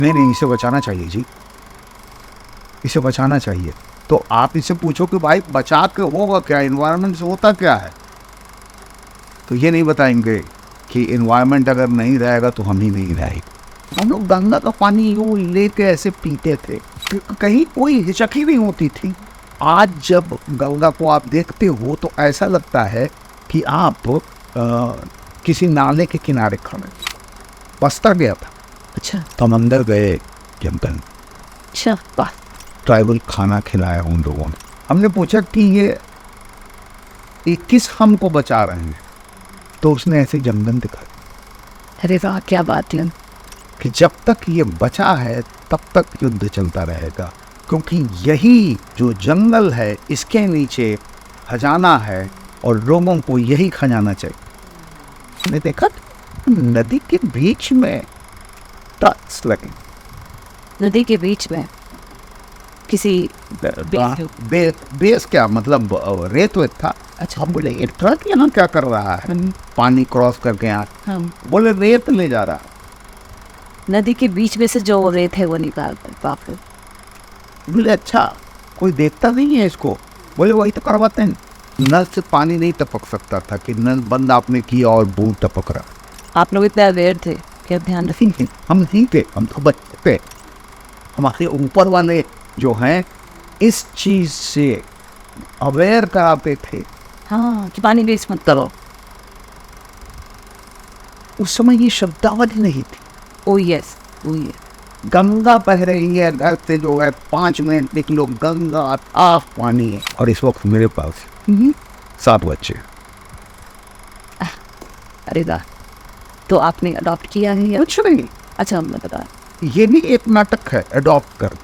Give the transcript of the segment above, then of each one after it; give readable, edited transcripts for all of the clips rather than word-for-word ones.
नहीं नहीं, इसे बचाना चाहिए जी, इसे बचाना चाहिए। तो आप इससे पूछो कि भाई बचा के होगा क्या, इन्वायरमेंट से होता क्या है, तो ये नहीं बताएंगे कि इन्वायरमेंट अगर नहीं रहेगा तो हम ही नहीं रहेंगे। हम लोग गंगा का पानी यूँ लेके ऐसे पीते थे, कहीं कोई हिचक ही नहीं होती थी। आज जब गंगा को आप देखते हो तो ऐसा लगता है कि आप किसी नाले के किनारे खड़े। बस्तर गया था, अच्छा तो हम अंदर गए जंगल, अच्छा वाह। ट्राइबल खाना खिलाया उन लोगों ने। हमने पूछा कि ये किस हम को बचा रहे हैं, तो उसने ऐसे जंगल दिखाया अरे वाह क्या बात है। कि जब तक ये बचा है तब तक युद्ध चलता रहेगा, क्योंकि यही जो जंगल है इसके नीचे खजाना है और लोगों को यही खजाना चाहिए। मैंने देखा नदी के बीच में ट्रक्स लगे, नदी के बीच में किसी बेस क्या मतलब रेत वेत था। अच्छा, हम बोले ये ट्रक यहाँ क्या कर रहा है, पानी क्रॉस करके यहाँ। हम बोले रेत ले जा रहा है। नदी के बीच में से जो रेत है वो निकाल कर बाप रे। बोले अच्छा, कोई देखता नहीं है इसको। बोले वही तो करवाते हैं, नल से पानी नहीं टपक सकता था कि नल बंद आपने किया और बूंद टपक रहा। आप लोग इतने अवेयर थे कि अब ध्यान रखें। हम नहीं थे, हम तो बच्चे थे। हमारे ऊपर वाले जो हैं इस चीज़ से अवेयर कराते थे। हाँ कि पानी वेस्ट मत करो। उस समय ये शब्दावली नहीं थी। ओ यस ओ यस। गंगा बह रही है, घर से जो है 5 मिनट निकलो, गंगा साफ पानी है। और इस वक्त मेरे पास 7 बच्चे। अरे वाह, तो आपने अडॉप्ट किया है या कुछ नहीं, अच्छा हमने बता। ये भी एक नाटक है अडॉप्ट कर।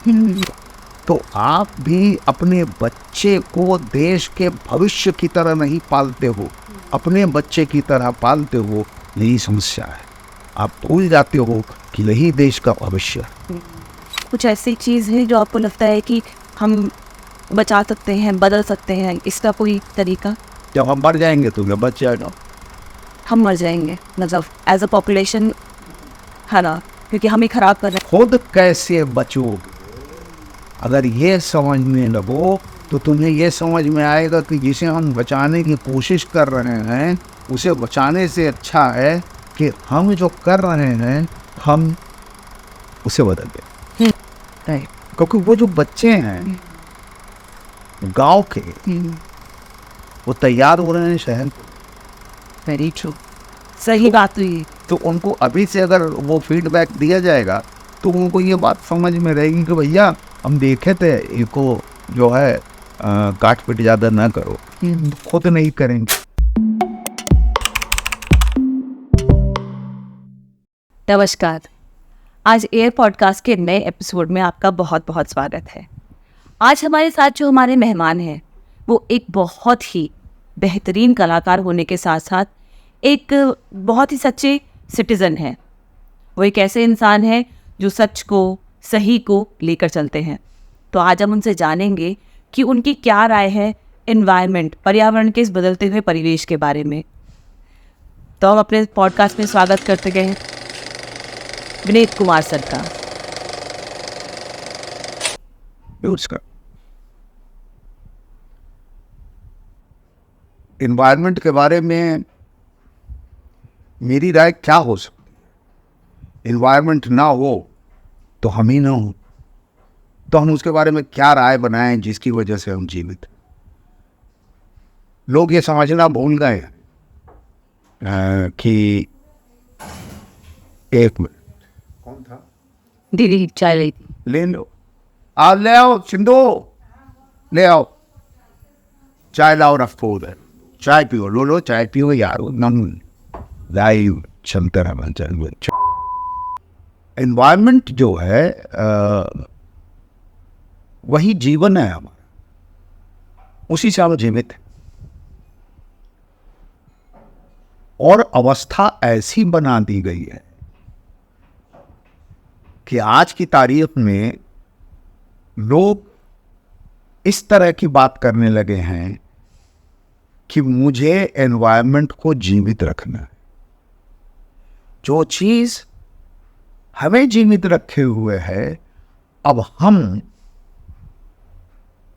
तो आप भी अपने बच्चे को देश के भविष्य की तरह नहीं पालते हो, अपने बच्चे की तरह पालते हो। यही समस्या है, आप भूल जाते हो कि यही देश का भविष्य है। कुछ ऐसी चीज़ है जो आपको लगता है कि हम बचा सकते हैं, बदल सकते हैं, इसका कोई तरीका? जब हम मर जाएंगे तो मैं बच जाएगा। हम मर जाएंगे मतलब एज अ पॉपुलेशन है ना, क्योंकि हम ही खराब कर रहे खुद कैसे बचोगे, अगर ये समझने लगो तो तुम्हें ये समझ में आएगा कि जिसे हम बचाने की कोशिश कर रहे हैं उसे बचाने से अच्छा है कि हम जो कर रहे हैं हम उसे बदल दें। हैं। राइट। क्योंकि वो जो बच्चे हैं गांव के, वो तैयार हो रहे हैं शहर। वेरी ट्रू, सही बात हुई। तो उनको अभी से अगर वो फीडबैक दिया जाएगा तो उनको ये बात समझ में रहेगी कि भैया हम देखे थे, इनको जो है काट पीट ज़्यादा ना करो, खुद नहीं करेंगे। नमस्कार, आज एयर पॉडकास्ट के नए एपिसोड में आपका बहुत बहुत स्वागत है। आज हमारे साथ जो हमारे मेहमान हैं वो एक बहुत ही बेहतरीन कलाकार होने के साथ साथ एक बहुत ही सच्चे सिटीज़न हैं। वो एक ऐसे इंसान हैं जो सच को, सही को लेकर चलते हैं। तो आज हम उनसे जानेंगे कि उनकी क्या राय है एनवायरनमेंट, पर्यावरण के इस बदलते हुए परिवेश के बारे में। तो हम अपने पॉडकास्ट में स्वागत करते गए विनीत कुमार सर का। उसका इन्वायरमेंट के बारे में मेरी राय क्या हो सकती है। इन्वायरमेंट ना हो तो हम ही ना हो, तो हम उसके बारे में क्या राय बनाएं जिसकी वजह से हम जीवित। लोग ये समझना भूल गए कि एक मिनट, कौन था? दीदी चाय ली थी। ले लो, आओ ले आओ, सिंधु ले आओ, चाय लाओ, रखो उधर, चाय पियो, लो चाय पियो यार। राय चलते रहना। एनवायरनमेंट जो है वही जीवन है हमारा, उसी से हम जीवित हैं। और अवस्था ऐसी बना दी गई है कि आज की तारीख में लोग इस तरह की बात करने लगे हैं कि मुझे एनवायरनमेंट को जीवित रखना है। जो चीज़ हमें जीवित रखे हुए है, अब हम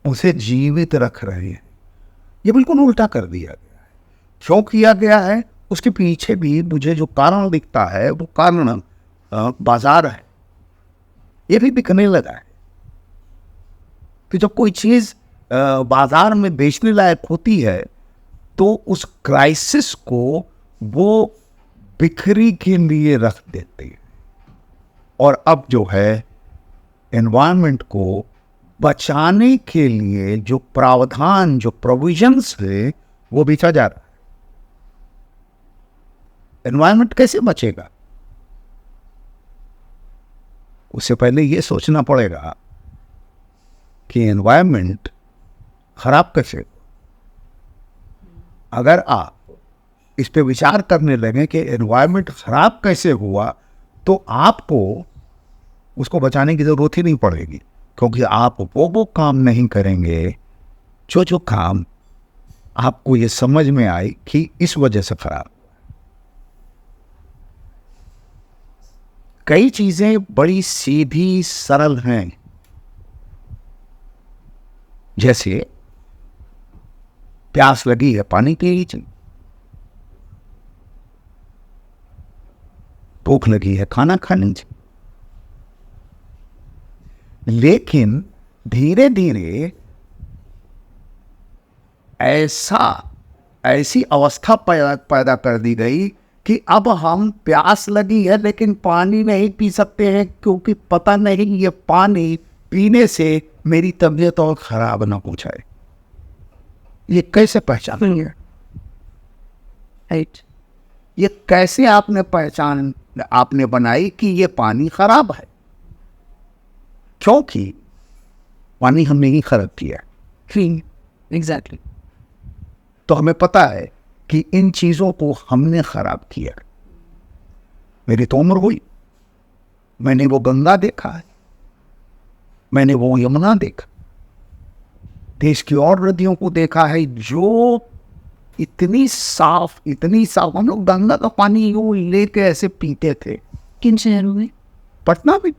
उसे जीवित रख रहे हैं। ये बिल्कुल उल्टा कर दिया गया है। क्यों किया गया है, उसके पीछे भी मुझे जो कारण दिखता है वो कारण बाजार है। ये भी बिकने लगा है। तो जब कोई चीज बाजार में बेचने लायक होती है तो उस क्राइसिस को वो बिक्री के लिए रख देते हैं। और अब जो है एनवायरनमेंट को बचाने के लिए जो प्रावधान, जो प्रोविजंस है, वो बेचा जा रहा है। एनवायरनमेंट कैसे बचेगा? उससे पहले ये सोचना पड़ेगा कि एनवायरनमेंट खराब कैसे हो। अगर आप इस पे विचार करने लगे कि एनवायरनमेंट खराब कैसे हुआ, तो आपको उसको बचाने की जरूरत ही नहीं पड़ेगी, क्योंकि आप वो काम नहीं करेंगे जो काम आपको ये समझ में आए कि इस वजह से खराब। कई चीजें बड़ी सीधी सरल हैं, जैसे प्यास लगी है, पानी पी लीजिए। भूख लगी है, खाना खा लीजिए। लेकिन धीरे धीरे ऐसी अवस्था पैदा कर दी गई कि अब हम प्यास लगी है लेकिन पानी नहीं पी सकते हैं, क्योंकि पता नहीं ये पानी पीने से मेरी तबीयत और खराब ना हो जाए। ये कैसे पहचानेंगे? राइट, ये कैसे आपने बनाई कि ये पानी खराब है? क्योंकि पानी हमने ही खराब किया। एग्जैक्टली। तो हमें पता है कि इन चीजों को हमने खराब किया। मेरी तो उम्र हुई, मैंने वो गंगा देखा है, मैंने वो यमुना देखा, देश की और नदियों को देखा है जो इतनी साफ। हम लोग गंगा का पानी यूं लेके ऐसे पीते थे। किन शहरों में? पटना में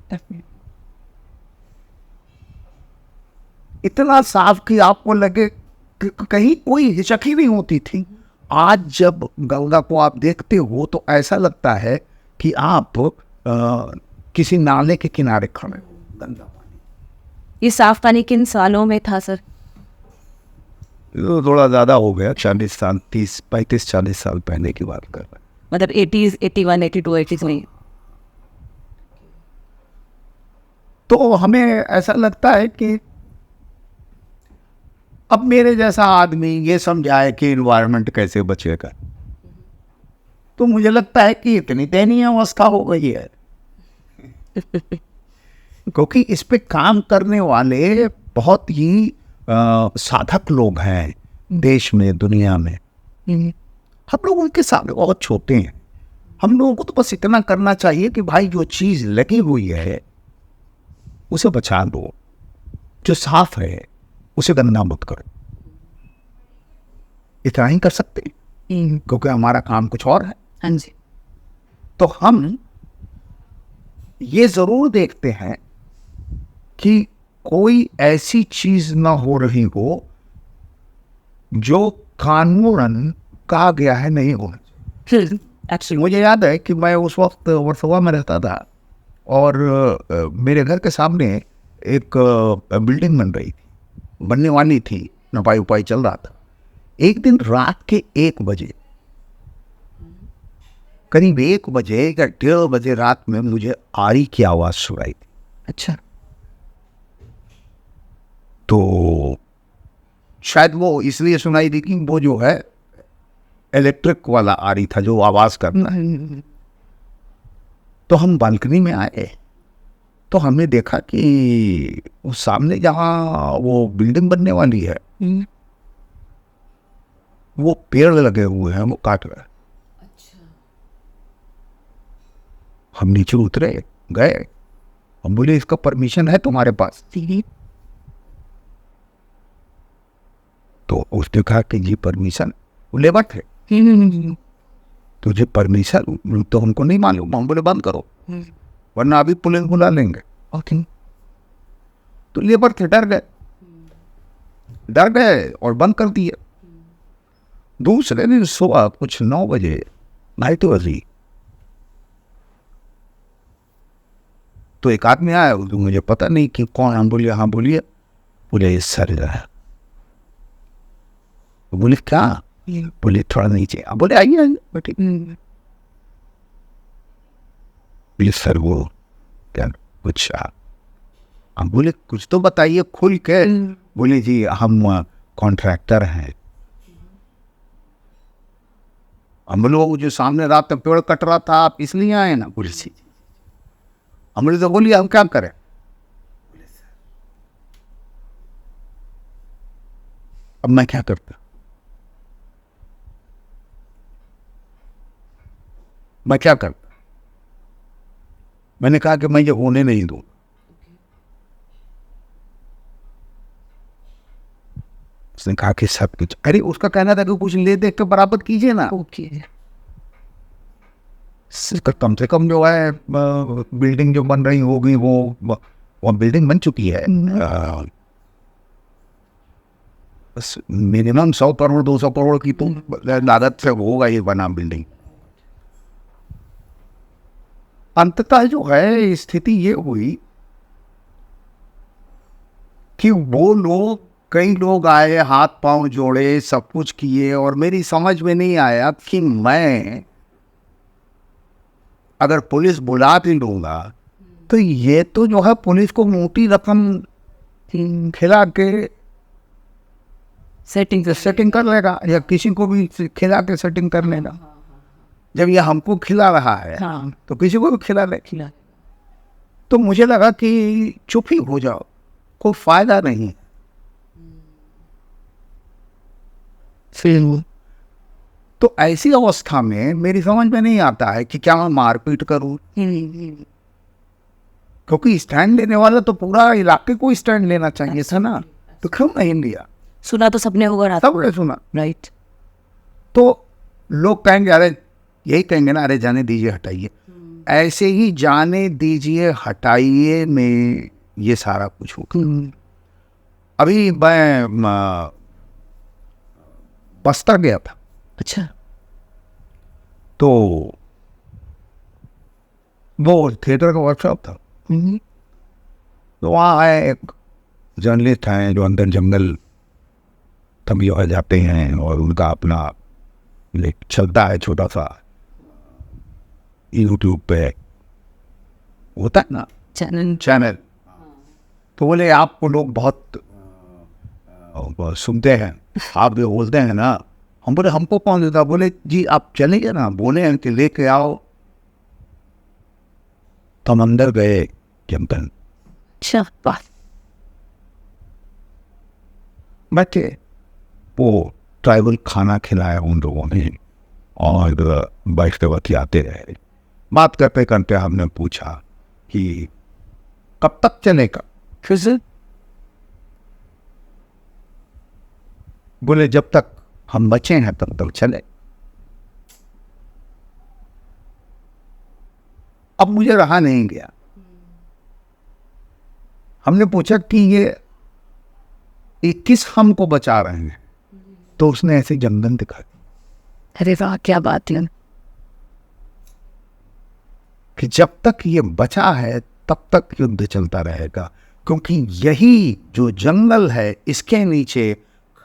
इतना साफ कि आपको लगे कि कहीं कोई हिचक ही नहीं होती थी। आज जब गंगा को आप देखते हो तो ऐसा लगता है कि आप किसी नाले के किनारे खड़े हो। गंदा पानी। ये साफ पानी किन सालों में था सर? थोड़ा ज्यादा हो गया, 40 साल, 35-40 साल पहले की बात कर रहे हैं। मतलब 80s, 81, 82, 80s में। तो हमें ऐसा लगता है कि अब मेरे जैसा आदमी ये समझाए कि एनवायरनमेंट कैसे बचेगा, तो मुझे लगता है कि इतनी दयनीय अवस्था हो गई है। क्योंकि इस पे काम करने वाले बहुत ही साधक लोग हैं देश में, दुनिया में। हम लोग उनके सामने बहुत छोटे हैं। हम लोगों को तो बस इतना करना चाहिए कि भाई जो चीज लगी हुई है उसे बचा दो, जो साफ है उसे गंदा मत करो। इतना ही कर सकते हैं, क्योंकि हमारा काम कुछ और है। हाँ जी। तो हम ये जरूर देखते हैं कि कोई ऐसी चीज ना हो रही हो जो कानूनन कहा गया है नहीं होना चाहिए। मुझे याद है कि मैं उस वक्त वर्सोवा में रहता था और मेरे घर के सामने एक बिल्डिंग बनने वाली थी, नपाई उपाई चल रहा था। एक दिन रात के 1 बजे, करीब 1 बजे या 1:30 बजे रात में मुझे आरी की आवाज सुनाई थी। अच्छा। तो शायद वो इसलिए सुनाई दी कि वो जो है इलेक्ट्रिक वाला आरी था जो आवाज करता है। तो हम बालकनी में आए तो हमने देखा कि उस सामने जहाँ वो बिल्डिंग बनने वाली है वो पेड़ लगे हुए हैं, वो काट रहा है। अच्छा। हम नीचे उतरे, गए, हम बोले इसका परमिशन है तुम्हारे पास? तो उसने कहा कि जी परमिशन। वो लेबर थे। तुझे परमिशन तो हमको नहीं मालूम। हम बोले बंद करो। वरना अभी पुलिस बुला लेंगे। ओके, तो लेबर थे, डर गए और बंद कर दिए। दूसरे दिन सुबह कुछ 9 बजे नाइट बजी, तो एक आदमी आया, तो मुझे पता नहीं कि कौन। हम बोलिए हाँ बोलिए। बोले सर बोले क्या? बोले थोड़ा नीचे। अब बोले आइए आइए बैठिए। बोले सर वो क्या कुछ हम बोले कुछ तो बताइए खुल के। बोले जी हम कॉन्ट्रैक्टर हैं। हम लोग जो सामने रात में पेड़ कट रहा था, आप इसलिए आए ना? बोले जी। हम लोग तो बोलिए हम क्या करें? अब मैं क्या करता? मैं क्या करता? मैंने कहा कि मैं ये होने नहीं दूं। उसने कहा कि सब कुछ, अरे उसका कहना था कि कुछ ले दे के बराबर कीजिए ना। ओके, कम से कम जो है बिल्डिंग जो बन रही होगी वो बिल्डिंग बन चुकी है। बस मिनिमम 100 करोड़ 200 करोड़ की तो लागत से होगा ये बना बिल्डिंग। अंततः जो है स्थिति ये हुई कि वो लोग, कई लोग आए, हाथ पांव जोड़े, सब कुछ किए, और मेरी समझ में नहीं आया कि मैं अगर पुलिस बुला भी लूंगा तो ये तो जो है पुलिस को मोटी रकम खिला के सेटिंग कर लेगा, या किसी को भी खिला के सेटिंग कर लेगा। जब ये हमको खिला रहा है तो किसी को भी खिला ले। तो मुझे लगा कि चुप ही हो जाओ, कोई फायदा नहीं। तो ऐसी अवस्था में मेरी समझ में नहीं आता है कि क्या मैं मारपीट करूं, क्योंकि स्टैंड लेने वाला तो पूरा इलाके को स्टैंड लेना चाहिए था ना, तो क्यों नहीं लिया? सुना तो सबने होगा, सबने सुना। राइट। तो लोग कहेंगे, अरे यही कहेंगे ना, अरे जाने दीजिए हटाइए। ऐसे ही जाने दीजिए हटाइए में ये सारा कुछ होगा। अभी मैं बस्तर गया था। अच्छा। तो वो थिएटर का वर्कशॉप था। तो वहाँ आए एक जर्नलिस्ट हैं जो अंदर जंगल तभी आ जाते हैं, और उनका अपना चलता है छोटा सा यूट्यूब पे होता है ना चैनल। तो बोले आपको लोग बहुत सुनते हैं, आप भी बोलते हैं ना। हम बोले हमको कौन देता? बोले जी आप चलेंगे ना, बोले हैं कि लेके आओ। तो हम अंदर गए जंगल, अच्छा, बैठे, वो ट्राइबल खाना खिलाया उन लोगों ने, और बैठते बतियाते रहे। बात करते करते हमने पूछा कि कब तक चलेगा? फिर बोले जब तक हम बचे हैं तब तक चले। अब मुझे रहा नहीं गया। हमने पूछा कि ये किस हमको बचा रहे हैं? तो उसने ऐसे जंगल दिखाई। अरे वाह, क्या बात है। कि जब तक ये बचा है तब तक युद्ध चलता रहेगा, क्योंकि यही जो जंगल है इसके नीचे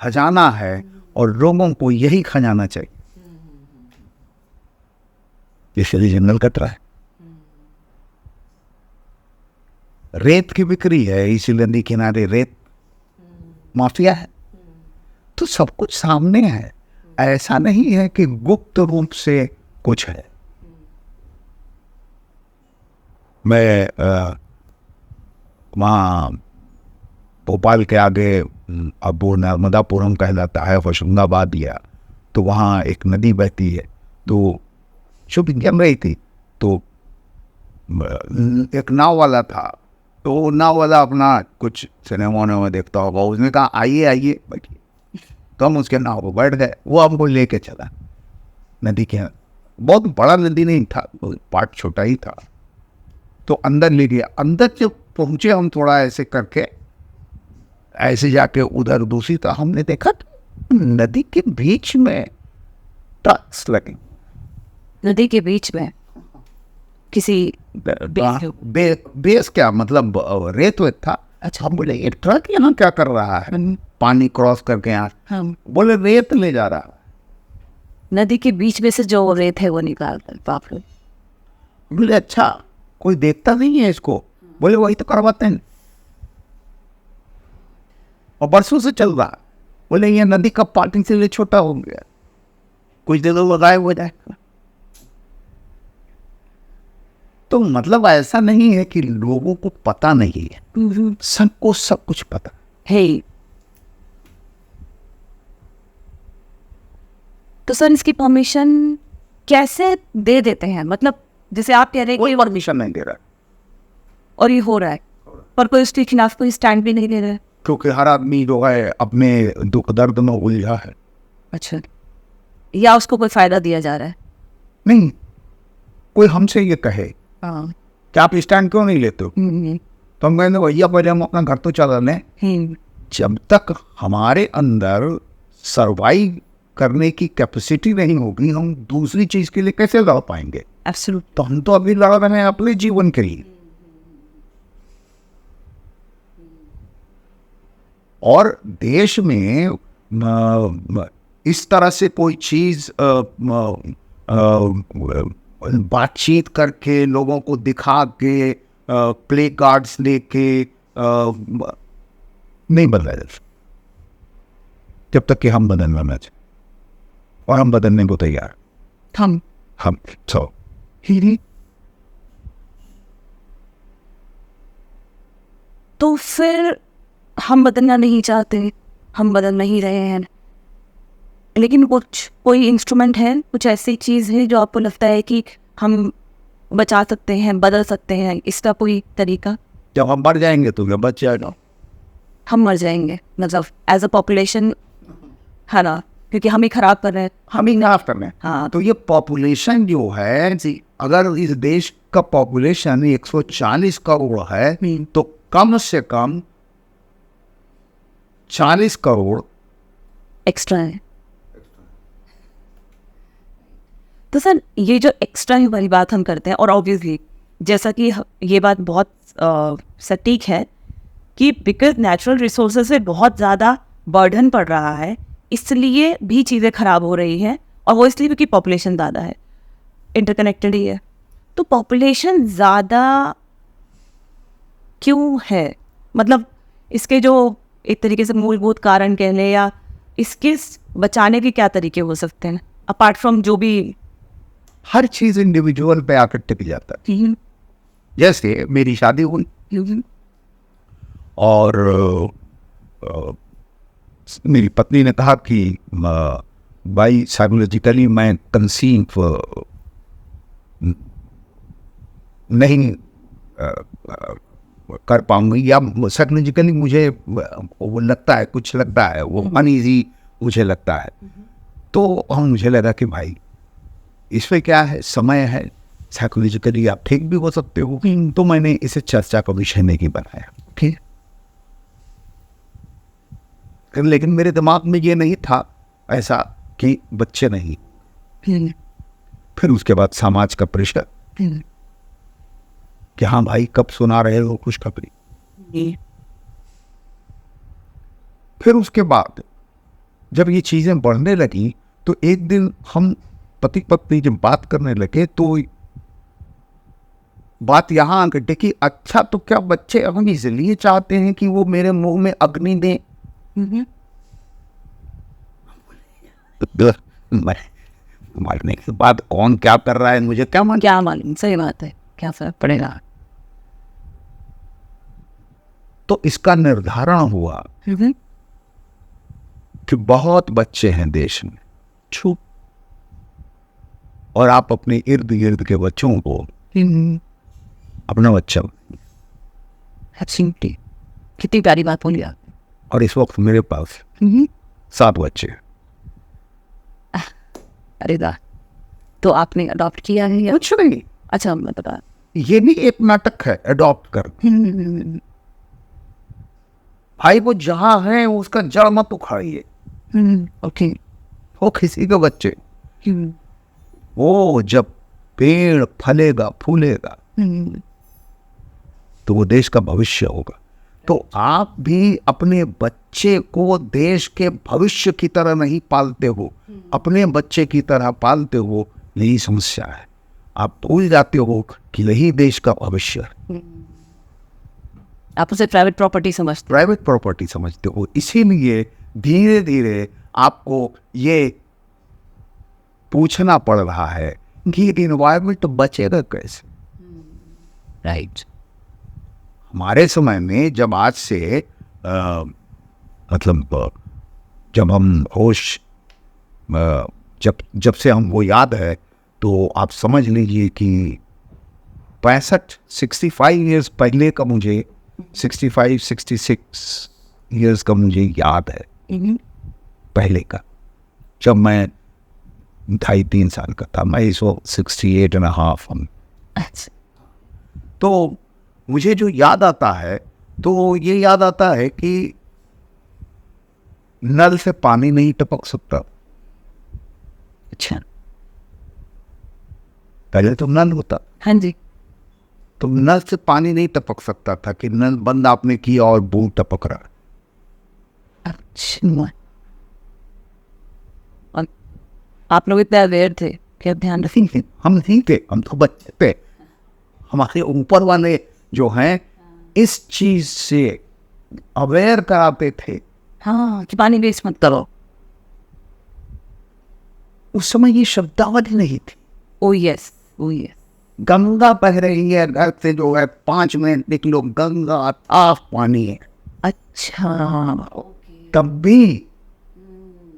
खजाना है, और लोगों को यही खजाना चाहिए। इसलिए जंगल कट रहा है। रेत की बिक्री है, इसी नदी किनारे रेत माफिया है। तो सब कुछ सामने है, ऐसा नहीं है कि गुप्त रूप से कुछ है। मैं वहाँ भोपाल के आगे, अब वो नर्मदापुरम कहलाता है, होशंगाबाद गया, तो वहाँ एक नदी बहती है, तो शुभ जम रही थी। तो एक नाव वाला था, तो नाव वाला अपना कुछ सिनेमा में देखता होगा, उसने कहा आइए आइए बैठिए। तो हम उसके नाव पर बैठ गए, वो हमको लेके चला नदी के। बहुत बड़ा नदी नहीं था, पार्ट छोटा ही था। तो अंदर ले गया। अंदर जब पहुंचे हम थोड़ा ऐसे करके, ऐसे जाके उधर दूसरी तरफ हमने देखा तो नदी के बीच में ट्रक्स लगे। नदी के बीच में किसी बेस क्या मतलब रेत वेत था। अच्छा, हम बोले ये ट्रक यहाँ क्या कर रहा है पानी क्रॉस करके यहाँ? हम बोले रेत ले जा रहा है। नदी के बीच में से जो रेत है वो निकाल कर, बाप रे। बोले अच्छा, कोई देखता नहीं है इसको? बोले वही तो करवाते हैं और बरसों से चल रहा है। बोले ये नदी का पानी से लिए छोटा हो गया, कुछ दिनों में गायब हो जाएगा। तो मतलब ऐसा नहीं है कि लोगों को पता नहीं है, सबको सब कुछ पता है। तो सर इसकी परमिशन कैसे दे देते हैं? मतलब जैसे आप कह रहे हैं कोई कि परमिशन नहीं दे रहा, और ये हो रहा है, पर कोई उसके खिलाफ कोई स्टैंड भी नहीं ले रहा है। क्योंकि हर आदमी जो है अपने दुख दर्द में उलझा है। अच्छा, या उसको कोई फायदा दिया जा रहा है? नहीं, कोई हमसे ये कहे हाँ। कि आप स्टैंड क्यों नहीं लेते हो, तो हम कहेंगे भैया पहले हम अपना घर तो चला लें। जब तक हमारे अंदर सर्वाइव करने की कैपेसिटी नहीं होगी, हम दूसरी चीज के लिए कैसे लड़ पाएंगे? एब्सोल्यूट। तो हम तो अभी लड़ रहे हैं अपने जीवन के लिए। और देश में इस तरह से कोई चीज बातचीत करके, लोगों को दिखा के, प्ले कार्ड्स लेके नहीं बदला जा सकता जब तक कि हम बदलना ना चाहें, और हम बदलने को तैयार। हम तो तो फिर हम बदलना नहीं चाहते, हम बदल नहीं रहे हैं, लेकिन कोई इंस्ट्रूमेंट है, कुछ ऐसी चीज़ है जो आपको लगता है कि हम बचा सकते हैं, बदल सकते हैं, इसका कोई तरीका? जब हम मर जाएंगे तो क्या बच जाएगा? हम मर जाएंगे मतलब एज अ पॉपुलेशन, है ना, क्योंकि हम ही खराब कर रहे हैं। हम ही खराब कर रहे हैं। हाँ। तो ये पॉपुलेशन जो है जी, अगर इस देश का पॉपुलेशन 140 करोड़ है तो कम से कम 40 करोड़ एक्स्ट्रा है। तो सर ये जो एक्स्ट्रा वाली बात हम करते हैं, और ऑब्वियसली जैसा कि ये बात बहुत सटीक है कि बिकॉज नेचुरल रिसोर्सेज से बहुत ज़्यादा बर्डन पड़ रहा है, इसलिए भी चीज़ें ख़राब हो रही हैं, और वो इसलिए क्योंकि पॉपुलेशन ज़्यादा है, इंटरकनेक्टेड ही है। तो पॉपुलेशन ज़्यादा क्यों है? मतलब इसके जो एक तरीके से मूलभूत कारण कह लें, या इसके बचाने के क्या तरीके हो सकते हैं अपार्ट फ्रॉम जो भी? हर चीज इंडिविजुअल पे आकर टिक जाता है। जैसे मेरी शादी हुई और मेरी पत्नी ने कहा कि भाई साइकोलॉजिकली मैं कंसीव नहीं कर पाऊंगी, या साइकोलॉजिकली मुझे वो लगता है, कुछ लगता है, वो अनईजी मुझे लगता है। तो मुझे लगा कि भाई इसमें क्या है, समय है, साइकोलॉजिकली आप ठीक भी हो सकते हो। तो मैंने इसे चर्चा का विषय नहीं बनाया। ठीक, लेकिन मेरे दिमाग में ये नहीं था ऐसा कि बच्चे नहीं। फिर उसके बाद समाज का प्रेशर कि हाँ भाई कब सुना रहे हो खुशखबरी। फिर उसके बाद जब ये चीजें बढ़ने लगी तो एक दिन हम पति पत्नी जब बात करने लगे तो बात यहाँ आकर टिकी, अच्छा तो क्या बच्चे हम इसलिए चाहते हैं कि वो मेरे मुंह में अग्नि दें? मरने के बाद कौन क्या कर रहा है मुझे क्या मालूम। सही बात है, क्या फर्क पड़ेगा। तो इसका निर्धारण हुआ कि बहुत बच्चे हैं देश में, और आप अपने इर्द गिर्द के बच्चों को अपना बच्चा। कितनी प्यारी बात बोली आप। और इस वक्त मेरे पास 7 बच्चे। अरे वाह, तो आपने अडॉप्ट किया है या? कुछ नहीं, अच्छा, मैं बता, ये भी एक नाटक है अडॉप्ट कर। भाई वो जहाँ है उसका जड़ मत उखाड़िए। ओके। वो किसी के बच्चे, वो जब पेड़ फलेगा फूलेगा तो वो देश का भविष्य होगा। तो आप भी अपने बच्चे को देश के भविष्य की तरह नहीं पालते हो, अपने बच्चे की तरह पालते हो। यही समस्या है, आप भूल जाते हो कि यही देश का भविष्य है। आप उसे प्राइवेट प्रॉपर्टी समझते प्राइवेट प्रॉपर्टी समझते हो। इसीलिए धीरे धीरे आपको ये पूछना पड़ रहा है कि इन्वायरमेंट बचेगा कैसे। राइट। हमारे समय में जब आज से मतलब जब हम होश जब से हम वो याद है तो आप समझ लीजिए कि 65 ईयर्स पहले का मुझे 66 ईयर्स का मुझे याद है। पहले का जब मैं 2.5-3 साल का था, मैं इस वक्त 68.5 हम। तो मुझे जो याद आता है तो ये याद आता है कि नल से पानी नहीं टपक सकता। अच्छा। पहले तो नल होता, हाँ जी। तो नल से पानी नहीं टपक सकता था कि नल बंद आपने किया और बूंद टपक रहा। अच्छा। और आप लोग इतने अवेयर थे कि आप ध्यान रखें। हम नहीं थे, हम तो बच्चे थे। हमारे ऊपर वाले जो हैं इस चीज से अवेयर कराते थे। हाँ, कि पानी वेस्ट मत करो। उस समय ये शब्दावली नहीं थी। ओ यस, ओ यस। गंगा बह रही है घर से, जो है 5 मिनट निकलो, गंगा साफ पानी है। अच्छा। तब भी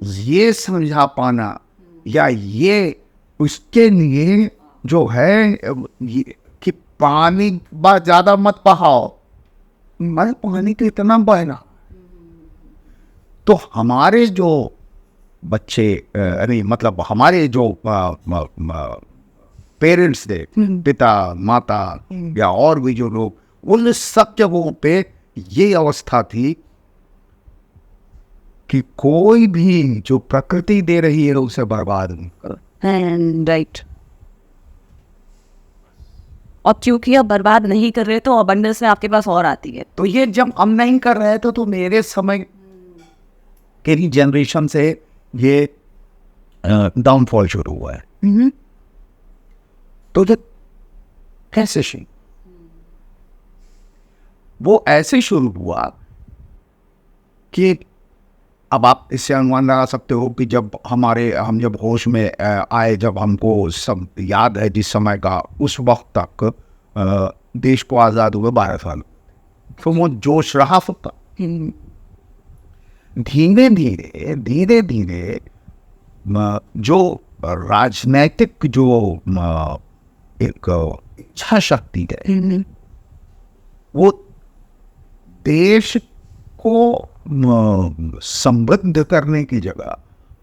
ये समझा पाना या ये उसके लिए जो है कि पानी ज्यादा मत बहाओ, मैं पानी तो इतना बहना। तो हमारे जो बच्चे नहीं, मतलब हमारे जो पेरेंट्स थे, पिता माता या और भी जो लोग, उन सब जगहों पे ये अवस्था थी कि कोई भी जो प्रकृति दे रही है उसे बर्बाद नहीं करो। राइट। और क्योंकि आप बर्बाद नहीं कर रहे तो अबंडेंस में आपके पास और आती है। तो ये जब हम नहीं कर रहे थे तो मेरे समय के जनरेशन से ये डाउनफॉल शुरू हुआ है। तो जब कैसे शुरू, वो ऐसे शुरू हुआ कि अब आप इससे अनुमान लगा सकते हो कि जब हम जब होश में आए, जब हमको सब याद है जिस समय का, उस वक्त तक देश को आज़ाद हुए 12 साल। तो वो जोश रहा सकता। धीरे धीरे जो राजनैतिक जो एक इच्छा शक्ति है, वो देश को समृद्ध करने की जगह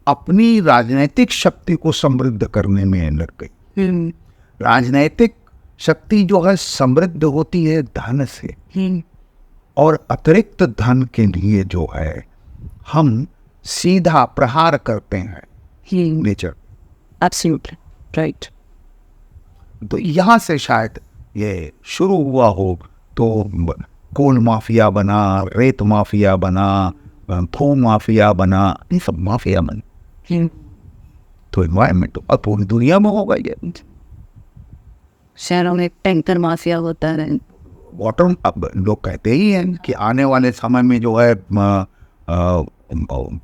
अपनी राजनैतिक शक्ति को समृद्ध करने में लग गई। राजनैतिक शक्ति जो है समृद्ध होती है धन से, और अतिरिक्त धन के लिए जो है हम सीधा प्रहार करते हैं नेचर। Absolutely right. तो यहाँ से शायद ये शुरू हुआ हो। तो कोल माफिया बना, रेत माफिया बना, भू माफिया बना, ये सब माफिया बने। तो एनवायरमेंट तो अब पूरी दुनिया में होगा ये। शहरों में टैंकर माफिया होता है। वाटर, अब लोग कहते ही हैं कि आने वाले समय में जो है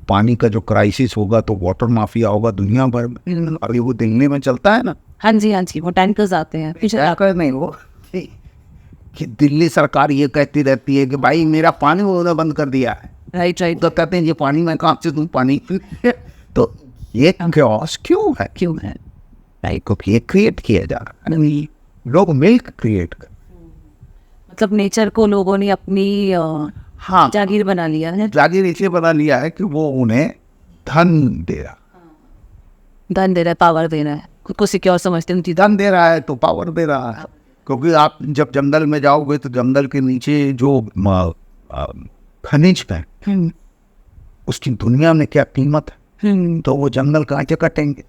पानी का जो क्राइसिस होगा तो वाटर माफिया होगा दुनिया भर में। अभी वो दिल्ली में चलता है ना। हाँ जी, हाँ जी, वो टैंकर्स आते हैं। टैंकर नहीं, वो कि दिल्ली सरकार ये कहती रहती है कि भाई मेरा पानी उन्होंने बंद कर दिया है। राइट। तो कहते हैं ये पानी मैं कहाँ से दूँ पानी। तो ये chaos क्यों है? राइट, क्योंकि ये क्रिएट किया जा रहा है। लोग मिल्क क्रिएट कर, मतलब नेचर को लोगों ने अपनी हाँ जागीर बना लिया है। जागीर इसलिए बना लिया है कि वो उन्हें धन दे रहा, धन दे रहा है, पावर दे रहा है, खुद को सिक्योर समझते हैं। धन दे रहा है तो पावर दे रहा है। क्योंकि आप जब जंगल में जाओगे तो जंगल के नीचे जो खनिज है उसकी दुनिया में क्या कीमत है, तो वो जंगल कहाँ से कटेंगे।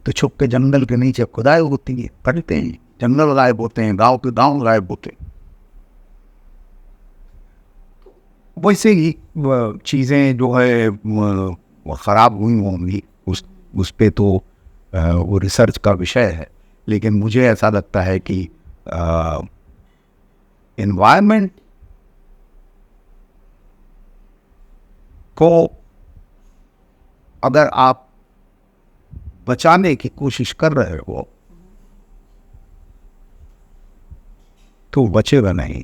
तो छुप के जंगल के नीचे खुदाई होती है, कटते हैं, जंगल गायब होते हैं, गांव के गांव गायब होते हैं। वैसे ही चीज़ें जो है वो ख़राब हुई होंगी, उस पे तो वो रिसर्च का विषय है। लेकिन मुझे ऐसा लगता है कि एनवायरनमेंट को अगर आप बचाने की कोशिश कर रहे हो तो बचेगा नहीं।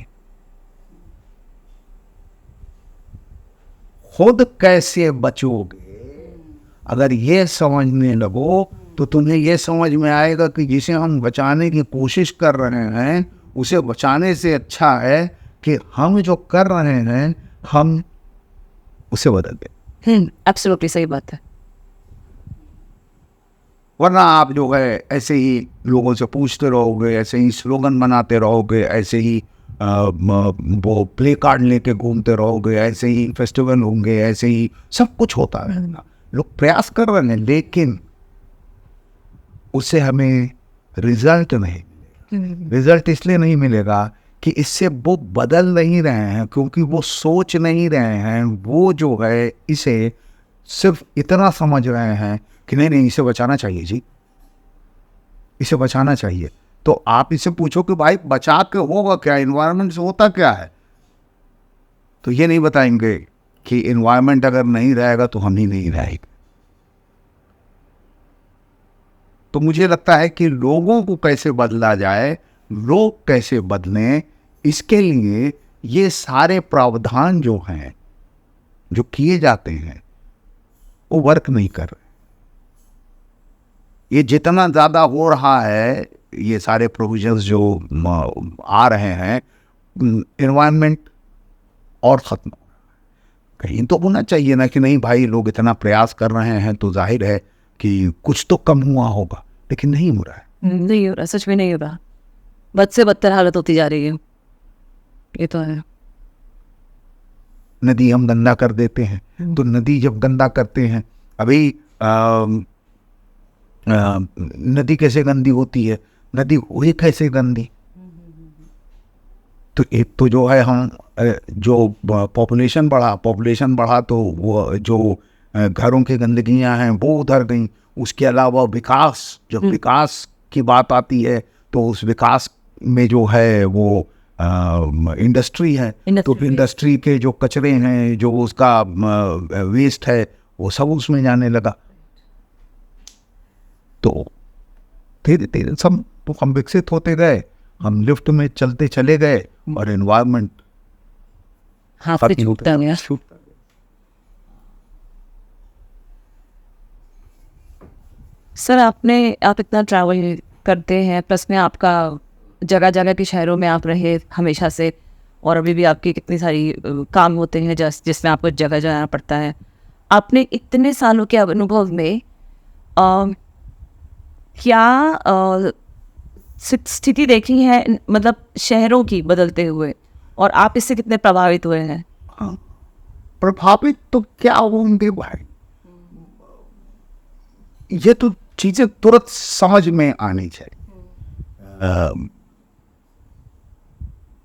खुद कैसे बचोगे अगर ये समझने लगो तो तुम्हें ये समझ में आएगा कि जिसे हम बचाने की कोशिश कर रहे हैं उसे बचाने से अच्छा है कि हम जो कर रहे हैं हम उसे बदल दें। एब्सोल्युटली सही बात है। वरना आप जो है ऐसे ही लोगों से पूछते रहोगे, ऐसे ही स्लोगन बनाते रहोगे, ऐसे ही वो प्ले कार्ड लेके घूमते रहोगे, ऐसे ही फेस्टिवल होंगे, ऐसे ही सब कुछ होता रहेगा। लोग प्रयास कर रहे हैं लेकिन उससे हमें रिजल्ट नहीं मिलेगा। रिजल्ट इसलिए नहीं मिलेगा कि इससे वो बदल नहीं रहे हैं, क्योंकि वो सोच नहीं रहे हैं। वो जो है इसे सिर्फ इतना समझ रहे हैं कि नहीं इसे बचाना चाहिए जी, इसे बचाना चाहिए। तो आप इससे पूछो कि भाई बचा के होगा क्या, एनवायरनमेंट से होता क्या है, तो ये नहीं बताएंगे कि एनवायरनमेंट अगर नहीं रहेगा तो हम ही नहीं रहेंगे। तो मुझे लगता है कि लोगों को कैसे बदला जाए, लोग कैसे बदलें, इसके लिए ये सारे प्रावधान जो हैं, जो किए जाते हैं, वो वर्क नहीं कर रहे। ये जितना ज़्यादा हो रहा है, ये सारे प्रोविजंस जो आ रहे हैं, एनवायरनमेंट और ख़त्म हो रहा है। कहीं तो होना चाहिए ना कि नहीं भाई लोग इतना प्रयास कर रहे हैं तो जाहिर है कि कुछ तो कम हुआ होगा, लेकिन नहीं हो रहा है। नहीं हो रहा, सच में नहीं हो रहा। बद से बदतर हालत होती जा रही है, ये तो है। नदी हम गंदा कर देते हैं, तो नदी जब गंदा करते हैं, अभी नदी कैसे गंदी होती है, नदी हुई कैसे गंदी। तो एक तो जो है हम जो पॉपुलेशन बढ़ा तो वो जो घरों की गंदगियां हैं वो उधर गई। उसके अलावा विकास, जब विकास की बात आती है तो उस विकास में जो है वो इंडस्ट्री है, तो इंडस्ट्री के जो कचरे हैं, जो उसका वेस्ट है, वो सब उसमें जाने लगा। तो धीरे धीरे सब हम विकसित होते गए, हम लिफ्ट में चलते चले गए और एनवायरनमेंट छूटता गया। सर आप इतना ट्रैवल करते हैं, प्लस में आपका जगह जगह के शहरों में आप रहे हमेशा से, और अभी भी आपकी कितनी सारी काम होते हैं जिसमें आपको जगह जाना पड़ता है। आपने इतने सालों के अनुभव में क्या स्थिति देखी है, मतलब शहरों की बदलते हुए, और आप इससे कितने प्रभावित हुए हैं? प्रभावित तो क्या होंगे भाई, ये तो चीजें तुरंत समझ में आनी चाहिए।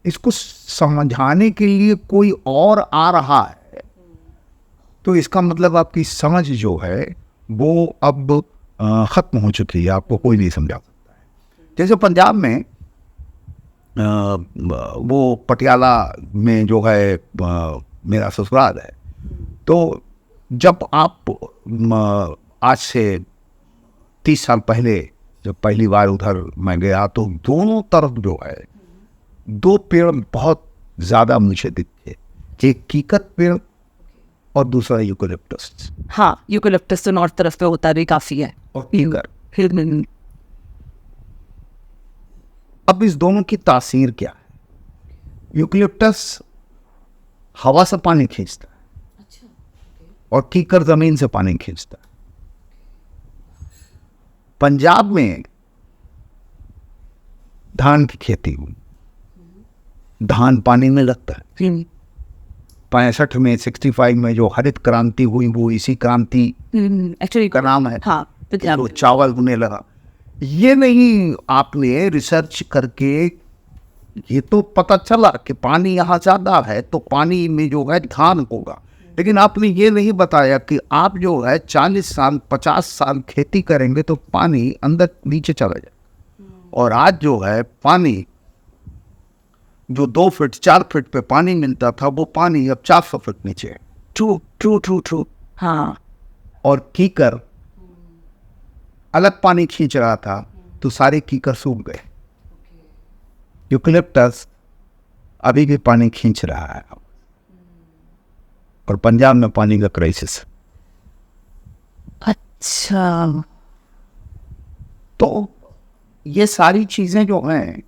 इसको समझाने के लिए कोई और आ रहा है तो इसका मतलब आपकी समझ जो है वो अब खत्म हो चुकी है, आपको कोई नहीं समझा सकता है। जैसे पंजाब में वो पटियाला में जो है मेरा ससुराल है, तो जब आप आज से 30 साल पहले जब पहली बार उधर मैं गया तो दोनों तरफ जो है दो पेड़ बहुत ज़्यादा मुझे दिखे, एक कीकत पेड़ और दूसरा यूकेलिप्टस। हाँ, यूकेलिप्टस तो नॉर्थ तरफ पे होता भी काफ़ी है, और कीकर। अब इस दोनों की तासीर क्या है? यूकेलिप्टस हवा से पानी खींचता है और कीकर जमीन से पानी खींचता है। पंजाब में धान की खेती हुई, धान पानी में लगता है। 65 में 65 में जो हरित क्रांति हुई वो इसी क्रांति एक्चुअली का नाम है। हाँ, तो चावल होने लगा। ये नहीं आपने रिसर्च करके ये तो पता चला कि पानी यहाँ ज़्यादा है तो पानी में जो है धान होगा, लेकिन आपने ये नहीं बताया कि आप जो है 40 साल 50 साल खेती करेंगे तो पानी अंदर नीचे चला जाए। और आज जो है पानी जो 2 फीट 4 फीट पे पानी मिलता था वो पानी अब 400 फीट नीचे है। ट्रू। हाँ, और कीकर अलग पानी खींच रहा था तो सारे कीकर सूख गए। यूकलिप्टस अभी भी पानी खींच रहा है और पंजाब में पानी का क्राइसिस। अच्छा, तो ये सारी चीजें जो हैं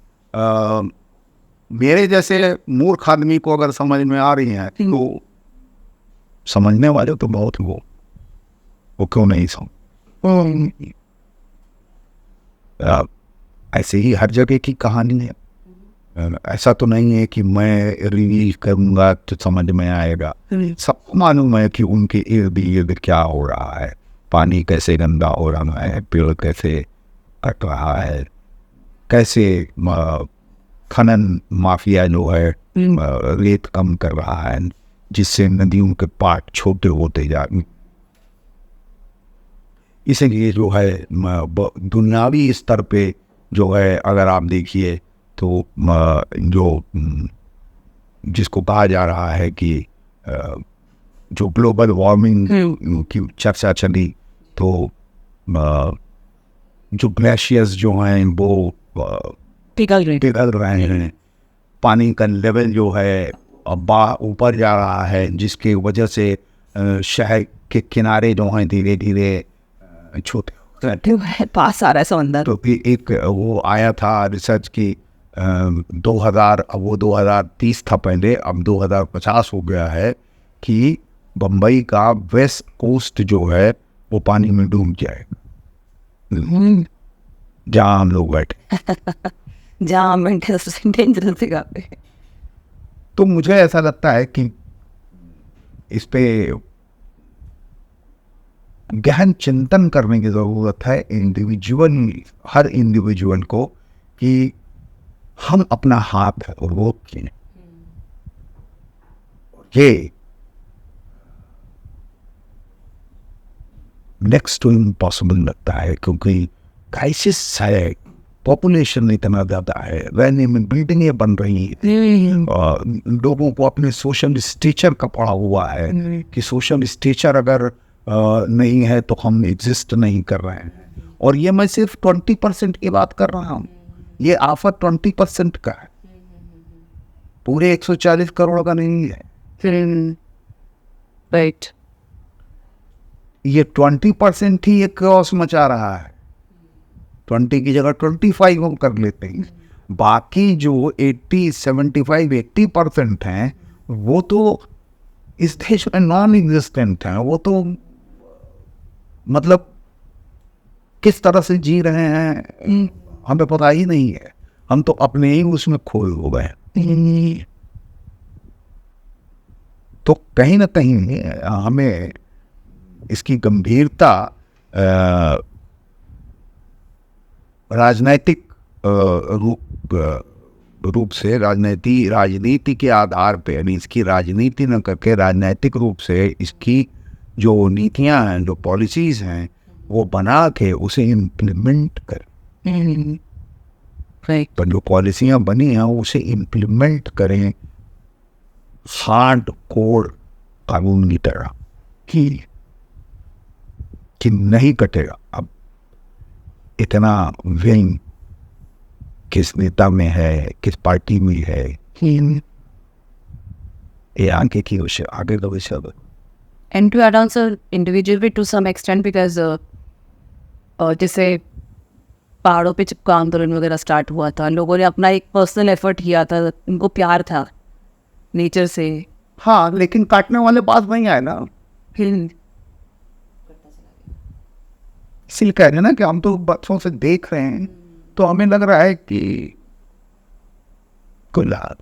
मेरे जैसे मूर्ख आदमी को अगर समझ में आ रही हैं तो समझने वाले तो बहुत वो क्यों नहीं समझ। ऐसे ही हर जगह की कहानी है। ऐसा तो नहीं है कि मैं रिवील करूंगा तो समझ में आएगा। सबको मालूम है कि उनके इर्द गिर्द क्या हो रहा है, पानी कैसे गंदा हो रहा है, पेड़ कैसे कट रहा है, कैसे खनन माफिया जो है रेत कम कर रहा है जिससे नदियों के पाट छोटे होते जा रहे। इसलिए जो है दुनियावी स्तर पे जो है अगर आप देखिए तो जो जिसको कहा जा रहा है कि जो ग्लोबल वार्मिंग की चर्चा चली तो जो ग्लेशियर्स जो हैं वो पिघल रहे हैं, पानी का लेवल जो है अब ऊपर जा रहा है जिसके वजह से शहर के किनारे जो हैं धीरे धीरे छोटे पास आ रहा है समंदर। तो एक वो आया था रिसर्च की 2000 अब वो 2030 था पहले, अब 2050 हो गया है कि बम्बई का वेस्ट कोस्ट जो है वो पानी में डूब जाएगा जहाँ हम लोग बैठे जहाँ डेंजरस जगह पे। तो मुझे ऐसा लगता है कि इस पे गहन चिंतन करने की ज़रूरत है हर इंडिविजुअल को कि हम अपना हाथ रोकें। ये नेक्स्ट टू इम्पॉसिबल लगता है क्योंकि क्राइसिस है, पॉपुलेशन इतना ज़्यादा है, रहने में बिल्डिंगें बन रही हैं और लोगों को अपने सोशल स्टेचर का पड़ा हुआ है कि सोशल स्टेचर अगर नहीं है तो हम एग्जिस्ट नहीं कर रहे हैं। और ये मैं सिर्फ 20% की बात कर रहा हूँ, ये आफत 20% का है, पूरे 140 करोड़ का नहीं है। राइट, ये 20% ही एक क्रॉस मचा रहा है। 20 की जगह 25 हम कर लेते हैं, बाकी जो 80% हैं वो तो इस देश में नॉन एग्जिस्टेंट हैं। वो तो मतलब किस तरह से जी रहे हैं हमें पता ही नहीं है, हम तो अपने ही उसमें खोए हो गए। तो कहीं ना कहीं हमें इसकी गंभीरता राजनैतिक रूप से राजनीति के आधार पे, यानी इसकी राजनीति न करके राजनैतिक रूप से इसकी जो नीतियां हैं, जो पॉलिसीज हैं वो बना के उसे इम्प्लीमेंट कर। पर जो पॉलिसियां बनी हैं उसे इम्प्लीमेंट करें हार्ड कोर कानून की तरह कि नहीं कटेगा। अब इतना विंग किस नेता में है, किस पार्टी में है, ये आगे की विषय आगे का विषय। And to add on, sir, individually to some extent because जैसे पहाड़ों पे चिपका आंदोलन वगैरह स्टार्ट हुआ था, लोगों ने अपना एक पर्सनल एफर्ट किया था, उनको प्यार था नेचर से। हाँ, लेकिन काटने वाले पास नहीं आए ना, इसलिए कह रहे हैं ना कि हम तो बच्चों से देख रहे हैं तो हमें लग रहा है कि बिल्कुल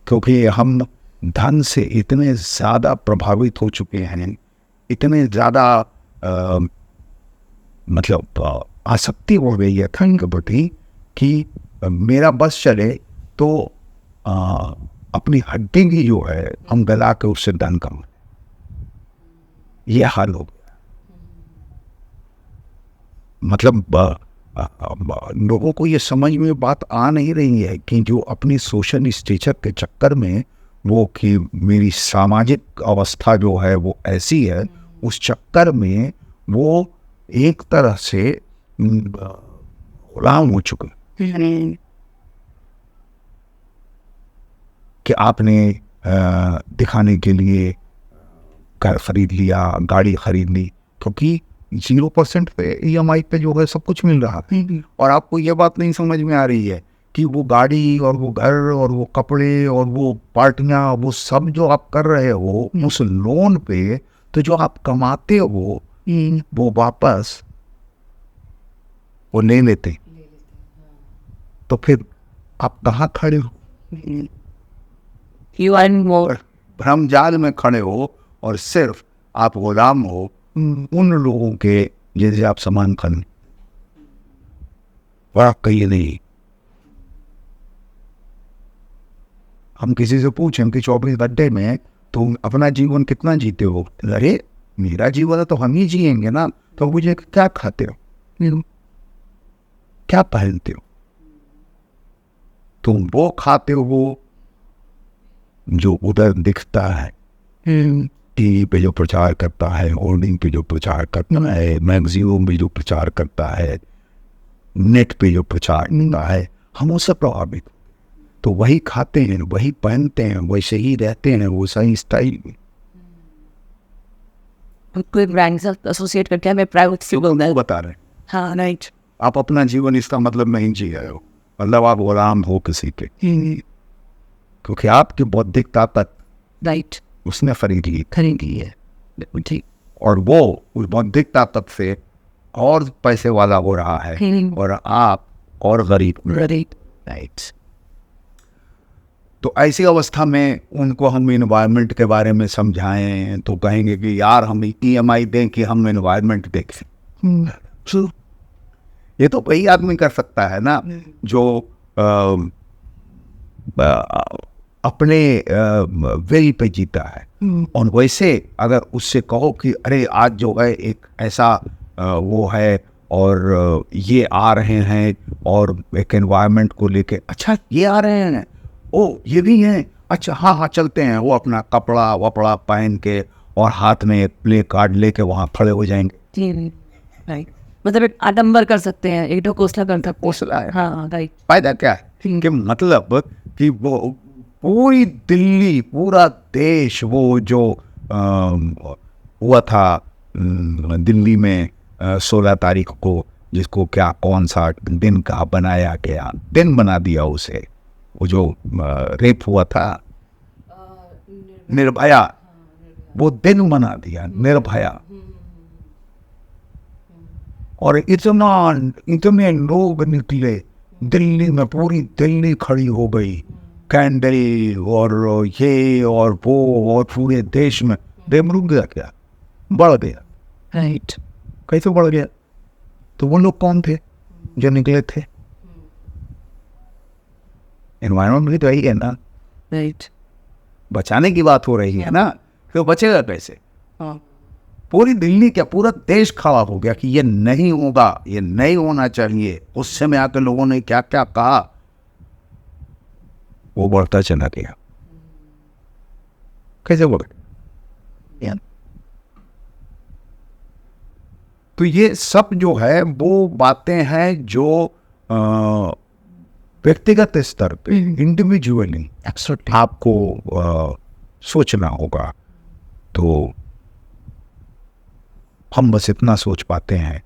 क्योंकि हम धन से इतने ज़्यादा प्रभावित हो चुके हैं, इतने ज़्यादा आसक्ति हो गई है धन के प्रति कि मेरा बस चले तो अपनी हड्डी की जो है हम गला के उससे धन कमाएं, ये हाल हो गया। लोगों को ये समझ में बात आ नहीं रही है कि जो अपनी सोशल स्टेचर के चक्कर में वो कि मेरी सामाजिक अवस्था जो है वो ऐसी है, उस चक्कर में वो एक तरह से गुलाम हो चुके कि आपने दिखाने के लिए घर खरीद लिया, गाड़ी खरीद ली, क्योंकि 0% पे EMI पे जो है सब कुछ मिल रहा है। और आपको ये बात नहीं समझ में आ रही है कि वो गाड़ी और वो घर और वो कपड़े और वो पार्टियां, वो सब जो आप कर रहे हो उस लोन पे, तो जो आप कमाते हो वो वापस वो ले लेते, तो फिर आप कहाँ खड़े हो? यू आर मोर भ्रम जाल में खड़े हो और सिर्फ आप गुलाम हो उन लोगों के जैसे आप सामान खरीद। फर्क कहिए नहीं। हम किसी से पूछें कि 24 घंटे में तुम अपना जीवन कितना जीते हो, अरे मेरा जीवन है तो हम ही जिएंगे ना, तो मुझे क्या खाते हो, क्या पहनते हो, तुम वो खाते हो जो उधर दिखता है, टीवी पे जो प्रचार करता है, होर्डिंग पे जो प्रचार करता है, मैगजीनों पे जो प्रचार करता है, नेट पे जो प्रचार करता है, हम उससे प्रभावित, तो वही खाते हैं, वही पहनते हैं, वैसे ही रहते हैं, वो सही स्टाइल में। कोई ब्रांड से एसोसिएट करके हमें प्राइवेट से बता रहे हैं। हाँ राइट। आप अपना जीवन इसका मतलब नहीं जी रहे हो, मतलब आप गुलाम हो किसी के, क्योंकि आपकी बौद्धिक ताकत राइट उसने खरीदी है, ठीक। और वो उस बौद्धिक ताकत से और पैसे वाला हो रहा है और आप और गरीब। राइट। तो ऐसी अवस्था में उनको हम इन्वायरमेंट के बारे में समझाएं तो कहेंगे कि यार हम EMI दें कि हम इन्वायरमेंट देखें। ये तो वही आदमी कर सकता है ना जो अपने वेल पे जीता है। और वैसे अगर उससे कहो कि अरे आज जो है एक ऐसा वो है और ये आ रहे हैं और एक एनवायरनमेंट को लेके, अच्छा ये आ रहे हैं, ओ ये भी हैं, अच्छा हाँ हाँ चलते हैं, वो अपना कपड़ा वपड़ा पहन के और हाथ में एक प्ले कार्ड लेके वहाँ खड़े हो जाएंगे। राइट, मतलब एक आडंबर कर सकते हैं, एक ढकोसला कर सकते हैं। हाँ राइट। फायदा क्या है कि मतलब कि वो पूरी दिल्ली, पूरा देश, वो जो हुआ था दिल्ली में 16 तारीख को, जिसको क्या कौन सा दिन का बनाया गया, दिन बना दिया उसे, वो जो रेप हुआ था निर्भया, वो दिन बना दिया निर्भया। और इतने लोग निकले दिल्ली में, पूरी दिल्ली खड़ी हो गई, कैंडल और ये और वो, और पूरे देश में रेप रुक गया, क्या बढ़ गया? राइट। कैसे बढ़ गया? तो वो लोग कौन थे जो निकले थे? एनवायरमेंट भी तो यही है ना, राइट। बचाने की बात हो रही है ना, तो बचेगा कैसे? हाँ पूरी दिल्ली क्या पूरा देश खड़ा हो गया कि ये नहीं होगा, ये नहीं होना चाहिए। उस समय आकर लोगों ने क्या क्या कहा, वो बढ़ता चला गया। कैसे बढ़ गया? तो ये सब जो है वो बातें हैं जो व्यक्तिगत स्तर पे इंडिविजुअली आपको सोचना होगा। तो हम बस इतना सोच पाते हैं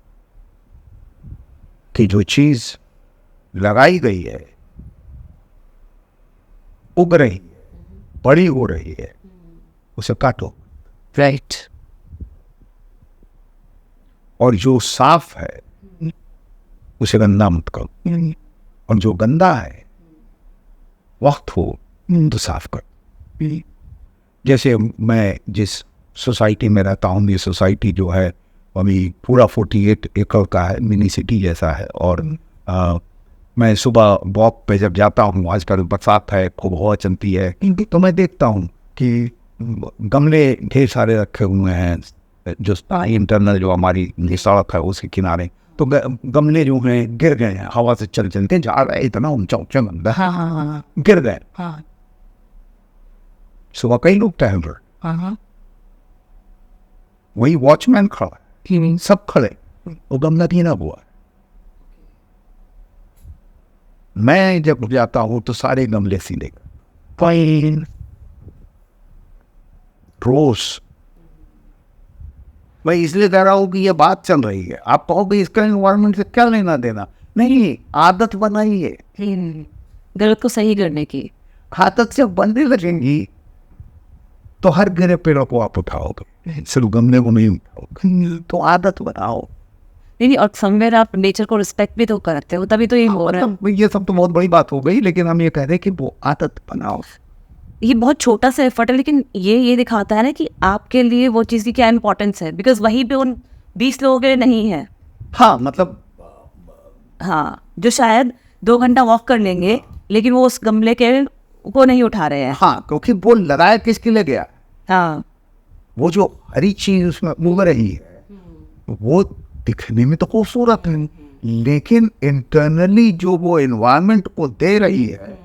कि जो चीज लगाई गई है, उग रही है, बड़ी हो रही है, उसे काटो। राइट। और जो साफ है उसे गंदा मत करो, और जो गंदा है वक्त हो तो साफ कर। जैसे मैं जिस सोसाइटी में रहता हूँ, ये सोसाइटी जो है अभी पूरा 48 एकड़ का है, मिनी सिटी जैसा है। और मैं सुबह वॉक पे जब जाता हूँ, आजकल बरसात है, खूब हवा चलती है, तो मैं देखता हूँ कि गमले ढेर सारे रखे हुए हैं जो इंटरनल जो हमारी सड़क है उसके किनारे। तो गमले जो हैं गिर गए हैं, हवा से चलते जा रहे, इतना ऊंचा ऊंचा गमला गिर गए। सुबह कई लोग टहल रहे, वही वॉचमैन खड़ा है, सब खड़े, वो गमला गिरा हुआ है। मैं जब जाता हूँ तो सारे गमले सीधे रोज। मैं इसलिए कह रहा हूँ कि ये बात चल रही है, आप कहोगे इसका एनवायरनमेंट से क्या लेना देना, नहीं, आदत बनाइए गलत को सही करने की। आदत जब बनने लगेंगी तो हर गिरे पेड़ों को आप उठाओगे, सिर्फ गमले को नहीं उठाओगे। तो आदत बनाओ। नहीं, और समवेयर आप नेचर को रिस्पेक्ट भी तो करते हो, तभी तो ये हो रहा है। ये सब तो बहुत बड़ी बात हो गई, लेकिन हम ये कह रहे हैं कि वो आदत बनाओ। ये बहुत छोटा सा एफर्ट है, लेकिन ये दिखाता है ना कि आपके लिए वो चीज़ की क्या इंपॉर्टेंस है, बिकॉज वहीं पे उन 20 लोगों के लिए नहीं है। हाँ, मतलब हाँ, जो शायद 2 घंटा वॉक कर लेंगे लेकिन वो उस गमले के को नहीं उठा रहे हैं। हाँ, क्योंकि वो लगाया किसके लिए गया। हाँ, वो जो हरी चीज उसमें उग रही है वो दिखने में तो खूबसूरत है, लेकिन इंटरनली जो वो एनवायरनमेंट को दे रही है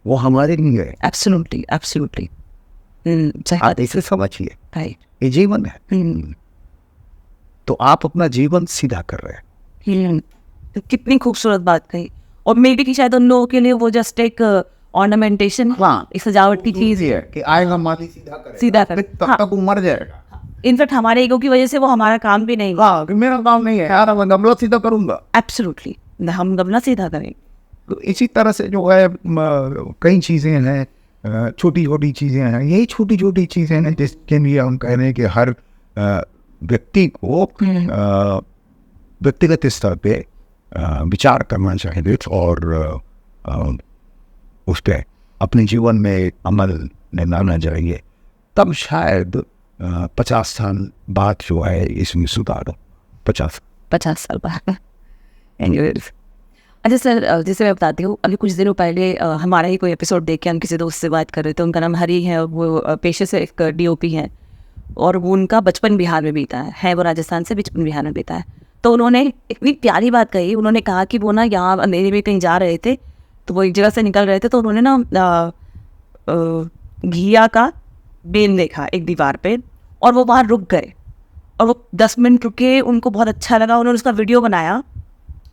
वो हमारे लिए है। Absolutely absolutely. आप इसे समझिए, राइट। ये जीवन है, तो आप अपना जीवन सीधा कर रहे हैं। तो कितनी खूबसूरत बात कही। और मे बी कि शायद उन लोगों के लिए वो जस्ट एक ऑर्नामेंटेशन, हाँ, एक सजावट की चीज है कि आएगा माली सीधा करेगा, सीधा कर, तब तक वो मर जाएगा। इनफैक्ट हमारे ईगो की वजह से वो हमारा काम भी नहीं। हाँ, कि मेरा काम नहीं है यार, मैं गमला सीधा करूंगा। एब्सोल्युटली, हम गमला सीधा करें। तो इसी तरह से जो है कई चीज़ें हैं, छोटी छोटी चीज़ें हैं, यही छोटी छोटी चीज़ें हैं जिसके लिए हम कह रहे हैं कि हर व्यक्ति को व्यक्तिगत स्तर पे विचार करना चाहिए और उस पर अपने जीवन में अमल में लाना चाहिए। तब शायद 50 साल बाद जो है इसमें सुधार हो। 50 साल बाद। अच्छा सर, जैसे मैं बताती हूँ, अभी कुछ दिनों पहले हमारा ही कोई एपिसोड देख के हम किसी दोस्त से बात कर रहे थे। उनका नाम हरी है, वो पेशे से एक DOP हैं और वो उनका बचपन बिहार में बीता है, वो राजस्थान से बचपन बिहार में बीता है। तो उन्होंने इतनी प्यारी बात कही, उन्होंने कहा कि वो ना यहाँ अंधेरे में कहीं जा रहे थे, तो वो एक जगह से निकल रहे थे, तो उन्होंने ना घिया का बेल देखा एक दीवार पे और वो वहाँ रुक गए और वो 10 मिनट रुके, उनको बहुत अच्छा लगा, उन्होंने उसका वीडियो बनाया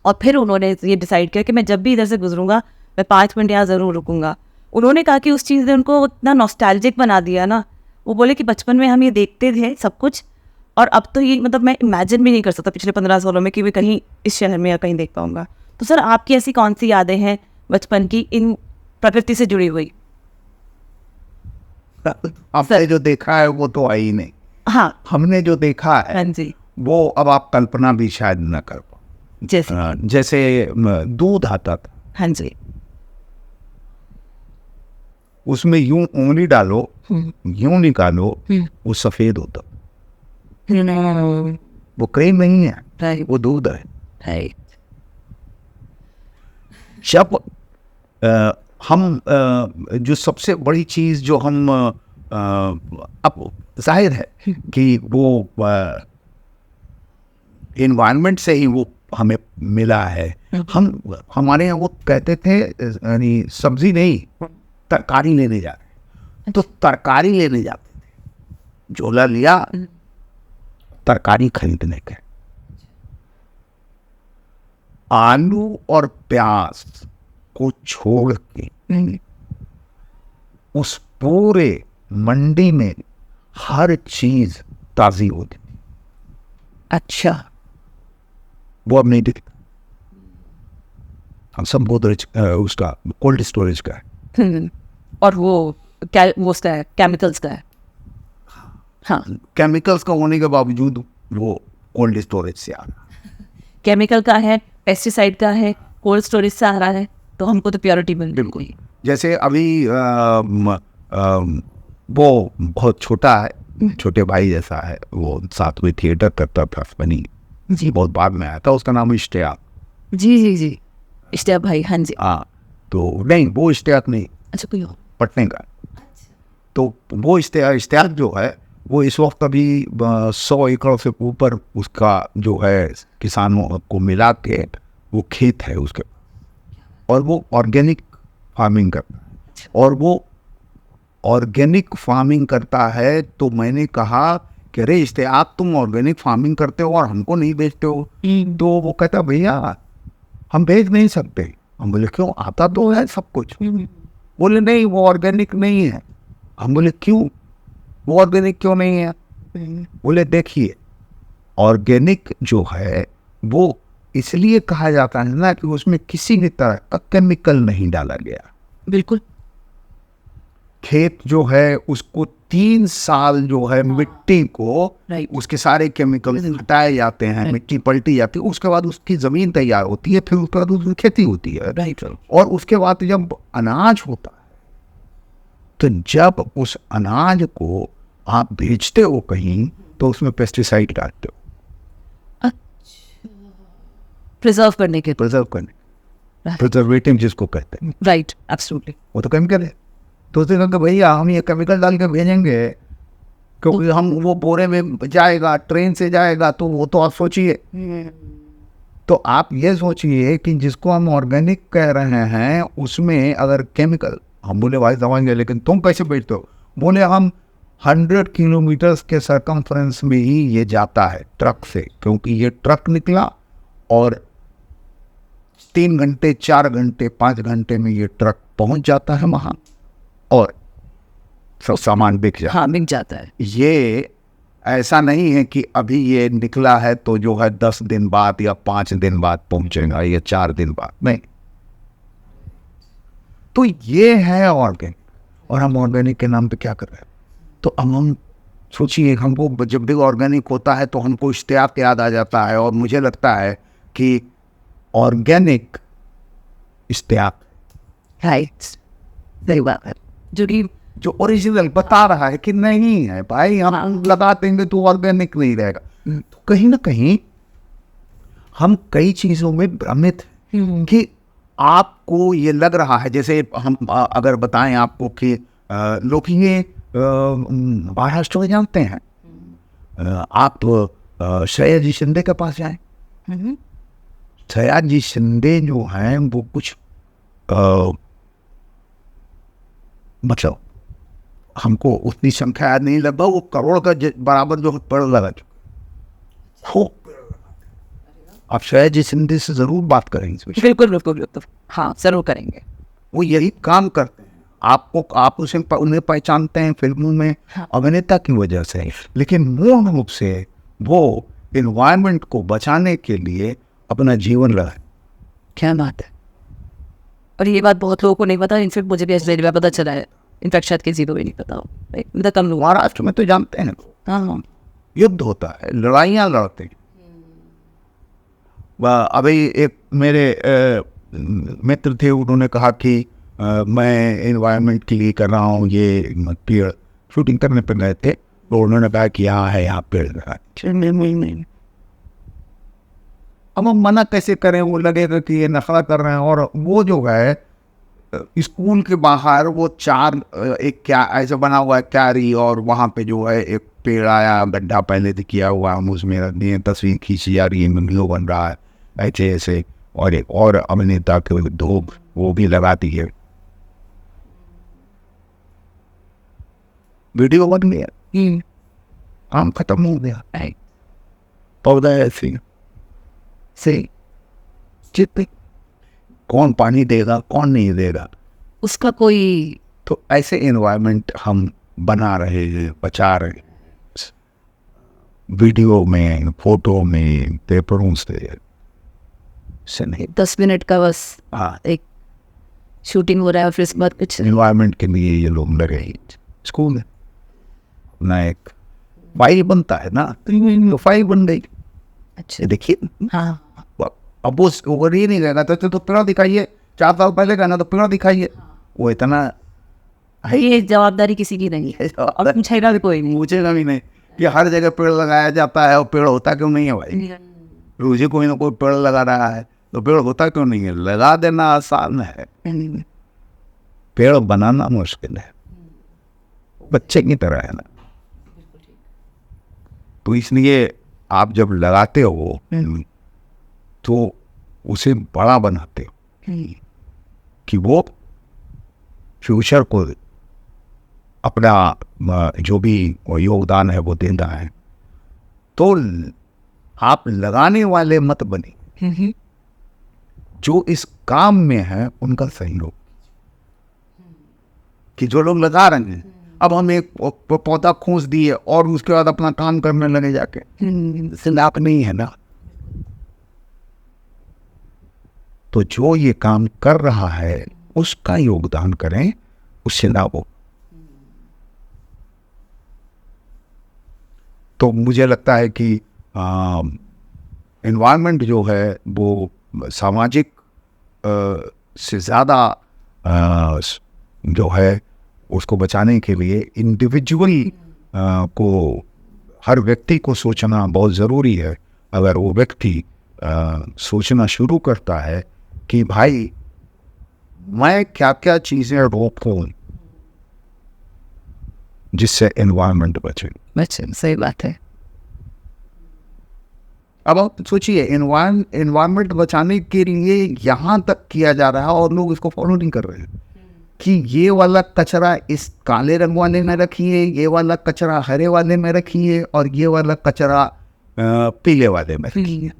और फिर उन्होंने ये डिसाइड किया कि मैं जब भी इधर से गुजरूंगा मैं 5 मिनट यहाँ ज़रूर रुकूंगा। उन्होंने कहा कि उस चीज़ ने उनको इतना नॉस्टैल्जिक बना दिया ना। वो बोले कि बचपन में हम ये देखते थे सब कुछ, और अब तो ये मतलब मैं इमेजिन भी नहीं कर सकता पिछले 15 सालों में कि मैं कहीं इस शहर में या कहीं देख पाऊंगा। तो सर, आपकी ऐसी कौन सी यादें हैं बचपन की इन प्रकृति से जुड़ी हुई? आपने जो देखा है वो तो आई नहीं। हाँ, हमने जो देखा है हाँ जी, वो अब आप कल्पना भी शायद न कर पाओ। जैसे दूध आता था, हाँ जी, उसमें यूं उंगली डालो, यूं निकालो, वो सफेद होता, वो क्रीम नहीं है, वो दूध है। जब हम जो सबसे बड़ी चीज जो हम अब जाहिर है कि वो एनवायरनमेंट से ही वो हमें मिला है। हमारे यहाँ वो कहते थे यानी सब्जी नहीं, तरकारी लेने जा रहे, तो तरकारी लेने जाते थे, झोला लिया तरकारी खरीदने के। आलू और प्याज को छोड़ के उस पूरे मंडी में हर चीज ताजी होती थी। अच्छा, वो अब नहीं दिखता। हम सब गोदरेज उसका कोल्ड स्टोरेज का है, और वो उसका है, केमिकल्स का है। हाँ, केमिकल्स का होने के बावजूद वो कोल्ड स्टोरेज से आ रहा, केमिकल का है, पेस्टिसाइड का है, कोल्ड स्टोरेज से आ रहा है, तो हमको तो प्योरिटी मिल बिल्कुल। जैसे अभी वो बहुत छोटा है, छोटे भाई जैसा है, वो साथ में थिएटर करता था बनी जी, बहुत बाद में आया था, उसका नाम इश्तियाक। जी जी जी, इश्तियाक भाई, हाँ जी। हाँ, तो नहीं वो इश्तियाक नहीं, अच्छा, कोई और। पटने का। तो वो इश्तियाक जो है वो इस वक्त अभी 100 एकड़ से ऊपर उसका जो है किसानों को मिला के वो खेत है उसके, और वो ऑर्गेनिक फार्मिंग करता है। और वो ऑर्गेनिक फार्मिंग करता है, तो मैंने कहा कि अरे इश्तियाक तुम ऑर्गेनिक फार्मिंग करते हो और हमको नहीं बेचते हो? तो वो कहता भैया हम बेच नहीं सकते। हम बोले क्यों, आता तो है सब कुछ। बोले नहीं वो ऑर्गेनिक नहीं है। हम बोले क्यों, वो ऑर्गेनिक क्यों नहीं है? बोले देखिए ऑर्गेनिक जो है वो इसलिए कहा जाता है ना कि उसमें किसी भी तरह का केमिकल नहीं डाला गया। बिल्कुल। खेत जो है उसको 3 साल जो है मिट्टी को उसके सारे केमिकल हटाए जाते हैं, मिट्टी पलटी जाती है, उसके बाद उसकी जमीन तैयार होती है, फिर उसके बाद उसकी खेती होती है। और उसके बाद जब अनाज होता है, तो जब उस अनाज को आप बेचते हो कहीं, तो उसमें पेस्टिसाइड डालते हो प्रिजर्व करने के। प्रिजर्व करने, प्रिजर्वेटिव जिसको कहते हैं। Right, absolutely. वो तो केमिकल है। तो उसने कहा कि भैया हम ये केमिकल डाल के भेजेंगे, क्योंकि हम वो बोरे में जाएगा, ट्रेन से जाएगा, तो वो तो आप सोचिए। तो आप ये सोचिए कि जिसको हम ऑर्गेनिक कह रहे हैं उसमें अगर केमिकल, हम बोले भाई समझेंगे लेकिन तुम कैसे बेचते हो? बोले हम 100 किलोमीटर के सरकमफ्रेंस में ही ये जाता है ट्रक से, क्योंकि ये ट्रक निकला और 3 घंटे 4 घंटे 5 घंटे में ये ट्रक पहुंच जाता है वहाँ और सब सामान बिक जाता है। हाँ, बिक जाता है। ये ऐसा नहीं है कि अभी ये निकला है तो जो है 10 दिन बाद या 5 दिन बाद पहुंचेगा या 4 दिन बाद, नहीं। तो ये है ऑर्गेनिक, और हम ऑर्गेनिक के नाम पे क्या कर रहे हैं? तो अब हम सोचिए, हमको जब भी ऑर्गेनिक होता है तो हमको इश्तियाक याद आ जाता है, और मुझे लगता है कि ऑर्गेनिक इश्तियाक, राइट, सही बात है। जो ओरिजिनल बता रहा है कि नहीं है भाई, हम लगा देंगे तो ऑर्गेनिक नहीं रहेगा। तो कहीं ना कहीं हम कई चीज़ों में भ्रमित हैं कि आपको ये लग रहा है, जैसे हम अगर बताएं आपको कि लोग ये महाराष्ट्र में जानते हैं, आप सयाजी शिंदे के पास जाएं। सयाजी शिंदे जो हैं वो कुछ मतलब हमको उतनी संख्या याद नहीं, लगभग वो करोड़ का बराबर जो पेड़ लगा चुके। आप सयाजी शिंदे से जरूर बात करेंगे। बिल्कुल बिल्कुल बिल्कुल, हाँ जरूर करेंगे। वो यही काम करते हैं। आप उसे उन्हें पहचानते हैं फिल्मों में अभिनेता की वजह से, लेकिन मूल रूप से वो एनवायरनमेंट को बचाने के लिए अपना जीवन लगा। क्या बात है। और ये बात बहुत लोगों को नहीं पता, इनफेक्ट मुझे भी ऐसे पता चला है, इनफेक्ट शायद किसी को भी नहीं पता हो, मतलब कम लोग। महाराष्ट्र में तो जानते हैं, हाँ, युद्ध होता है, लड़ाइयाँ लड़ते हैं। अभी एक मेरे मित्र थे, उन्होंने कहा कि मैं एनवायरनमेंट के लिए कर रहा हूँ ये पेड़, शूटिंग करने पर गए थे, तो उन्होंने कहा कि यहाँ है, पेड़ लगा। नहीं, अब हम मना कैसे करें? वो लगेगा कि ये नखरा कर रहे हैं। और वो जो है स्कूल के बाहर वो एक क्या ऐसा बना हुआ है क्यारी, और वहाँ पे जो है एक पेड़ आया, गड्ढा पहले से किया हुआ, हम उसमें रख दिए, तस्वीर खींची जा रही है, वीडियो बन रहा है ऐसे ऐसे। और एक और अभिनेता के दो वो भी लगाती है, वीडियो बन गया, काम खत्म हो गया। पौधा ऐसे से चित्त, कौन पानी देगा कौन नहीं देगा उसका कोई। तो ऐसे एनवायरनमेंट हम बना रहे हैं, बचा रहे हैं, वीडियो में, फोटो में, पेपरों से नहीं। 10 मिनट का बस हाँ, एक शूटिंग हो रहा है, फिर इसके बाद कुछ एनवायरनमेंट के लिए ये लोग लगे। स्कूल में अपना एक फाइल बनता है ना, तो फाइल बन गई। अच्छा, देखिए, हाँ, अब वो ये नहीं रहेगा तो पेड़ दिखाइए, 4 साल पहले का ना, तो पेड़ दिखाइए। वो इतना ये जवाबदारी किसी की नहीं है और पूछेगा भी कोई नहीं। पूछेगा भी नहीं कि हर जगह पेड़ लगाया जाता है और पेड़ होता क्यों नहीं है भाई। रोज ही कोई ना कोई पेड़ लगा रहा है तो पेड़ होता क्यों नहीं है। लगा देना आसान है, पेड़ बनाना मुश्किल है, बच्चे की तरह है ना। तो इसलिए आप जब लगाते हो तो उसे बड़ा बनाते हो कि वो फ्यूचर को अपना जो भी योगदान है वो देता है। तो आप लगाने वाले मत बने, जो इस काम में है उनका सहयोग। कि जो लोग लगा रहे हैं, अब हम एक पौधा खोज दिए और उसके बाद अपना काम करने लगे जाके, इससे लाभ नहीं है ना। तो जो ये काम कर रहा है उसका योगदान करें, उससे लाभ हो। तो मुझे लगता है कि एनवायरनमेंट जो है वो सामाजिक से ज़्यादा जो है उसको बचाने के लिए इंडिविजुअल को, हर व्यक्ति को सोचना बहुत ज़रूरी है। अगर वो व्यक्ति सोचना शुरू करता है कि भाई मैं क्या क्या चीज़ें रोकूं जिससे एनवायरनमेंट बचे। सही बात है। अब आप सोचिए, एनवायरनमेंट बचाने के लिए यहाँ तक किया जा रहा है और लोग इसको फॉलो नहीं कर रहे हैं कि ये वाला कचरा इस काले रंग वाले में रखिए, ये वाला कचरा हरे वाले में रखिए और ये वाला कचरा पीले वाले में रखिए।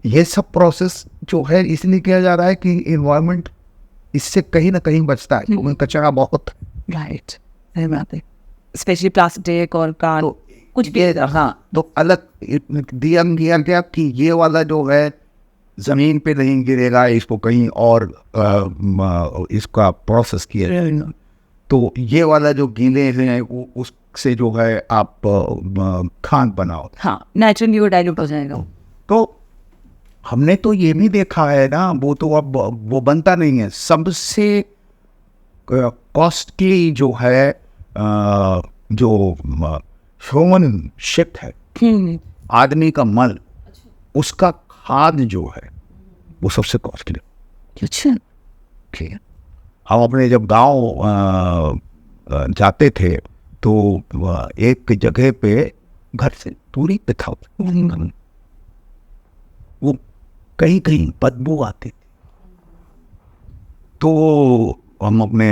ये सब प्रोसेस जो है इसलिए किया जा रहा है कि एनवायरनमेंट इससे कहीं ना कहीं बचता है, क्योंकि कचरा बहुत। राइट, सही बात है। स्पेशली प्लास्टिक और कार तो कुछ भी। हाँ, तो अलग दिया गया कि ये वाला जो है जमीन पे नहीं गिरेगा, इसको कहीं और इसका प्रोसेस किया जाएगा। तो ये वाला जो गीले हैं उससे जो है आप खाद बनाओ। हाँ, नेचुरली वो डाइल्यूट हो जाएगा। तो हमने तो ये भी देखा है ना, वो तो अब वो बनता नहीं है। सबसे कॉस्टली जो है जो ह्यूमन शिट है, आदमी का मल, उसका खाद जो है वो सबसे कॉस्टली। अच्छा, हम अपने जब गांव जाते थे तो एक जगह पे घर से दूरी पे था, वो कहीं कहीं बदबू आती थी। तो हम अपने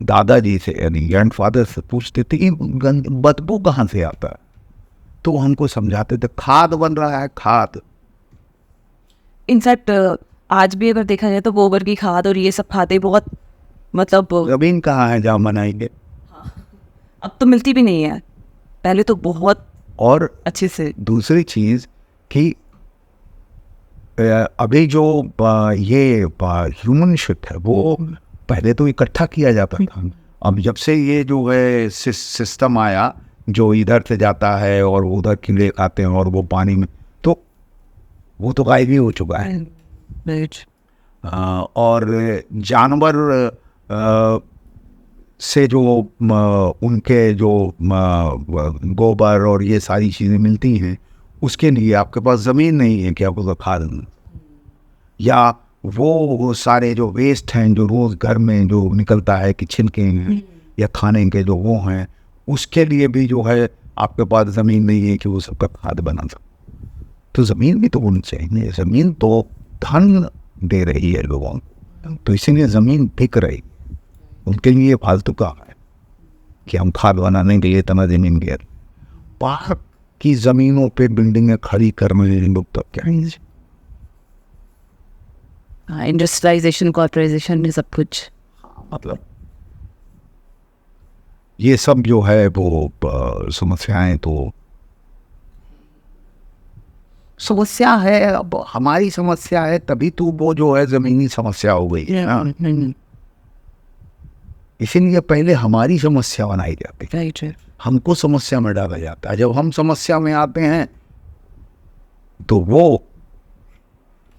दादाजी से यानी ग्रैंडफादर से पूछते थे कि बदबू कहाँ से आता है। तो हमको समझाते थे खाद बन रहा है, खाद। इनफैक्ट आज भी अगर देखा जाए तो गोबर की खाद और ये सब खादें बहुत, मतलब जमीन कहाँ है जहाँ बनाएंगे। अब तो मिलती भी नहीं है, पहले तो बहुत और अच्छे से। दूसरी चीज़ कि अभी जो ये ह्यूमन शिट है वो पहले तो इकट्ठा किया जाता था। अब जब से ये जो है सिस्टम आया जो इधर से जाता है और उधर कीड़े खाते हैं और वो पानी में, तो वो तो गायब ही हो चुका है। और जानवर से जो उनके जो गोबर और ये सारी चीज़ें मिलती हैं, उसके लिए आपके पास ज़मीन नहीं है कि आपको खाद, या वो सारे जो वेस्ट हैं जो रोज़ घर में जो निकलता है कि छिलके हैं या खाने के जो वो हैं, उसके लिए भी जो है आपके पास ज़मीन नहीं है कि वो सबका खाद बना सके। तो ज़मीन भी तो होनी चाहिए। ज़मीन तो धन दे रही है लोगों को, तो इसीलिए ज़मीन बिक रही। उनके लिए फालतू का है कि हम खाद बनाने के लिए इतना ज़मीन गया। बाहर की ज़मीनों पे बिल्डिंगें खड़ी करने लोग तो क्या है, इंडस्ट्रियलाइजेशन, कॉर्पोरेटाइजेशन में सब कुछ, मतलब ये सब जो है वो समस्याएं तो समस्या है। अब हमारी समस्या है तभी तो वो जो है ज़मीनी समस्या हो गई है ना। इसीलिए पहले हमारी समस्या बनाई जाती है, हमको समस्या में डाला जाता है। जब हम समस्या में आते हैं तो वो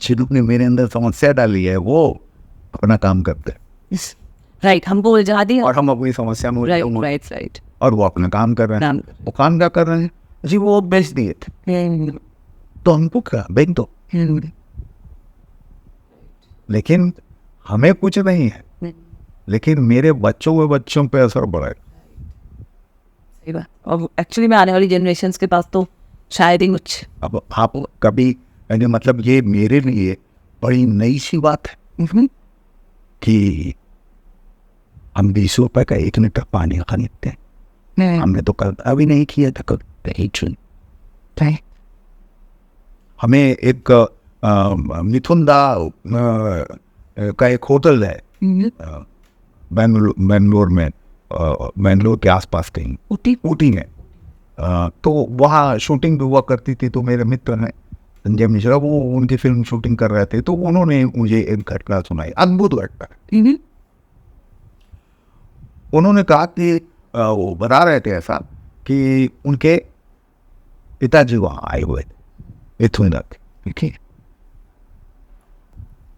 जिन्होंने मेरे अंदर समस्या डाली है वो अपना काम करते हैं राइट, हमको उलझा दिया। और हम अपनी समस्या में उलझे राइट हुए हैं। Right right. और वो अपना काम कर रहे हैं। वो काम क्या कर रहे हैं जी, वो बेच दिए थे तो हमको क्या बेच दो, लेकिन हमें कुछ नहीं है, लेकिन मेरे बच्चों पे असर पड़ा है। सही बात। और एक्चुअली में आने वाली जनरेशन्स के पास तो शायद ही कुछ। अब आप कभी यानी मतलब ये मेरे लिए बड़ी नई सी बात है कि हम 20 रुपए का 1 लीटर पानी खरीदते हैं। हमने तो कल अभी नहीं किया था, कल हमें एक मिथुन दा का एक होटल है बेंगलोर में, बेंगलोर के आसपास कहीं ऊटी में। तो वहाँ शूटिंग भी हुआ करती थी। तो मेरे मित्र हैं संजय मिश्रा, वो उनकी फिल्म शूटिंग कर रहे थे, तो उन्होंने मुझे एक घटना सुनाई, अद्भुत घटना। उन्होंने कहा कि वो बता रहे थे ऐसा कि उनके पिताजी वहाँ आए हुए थे, मिथुन दा के।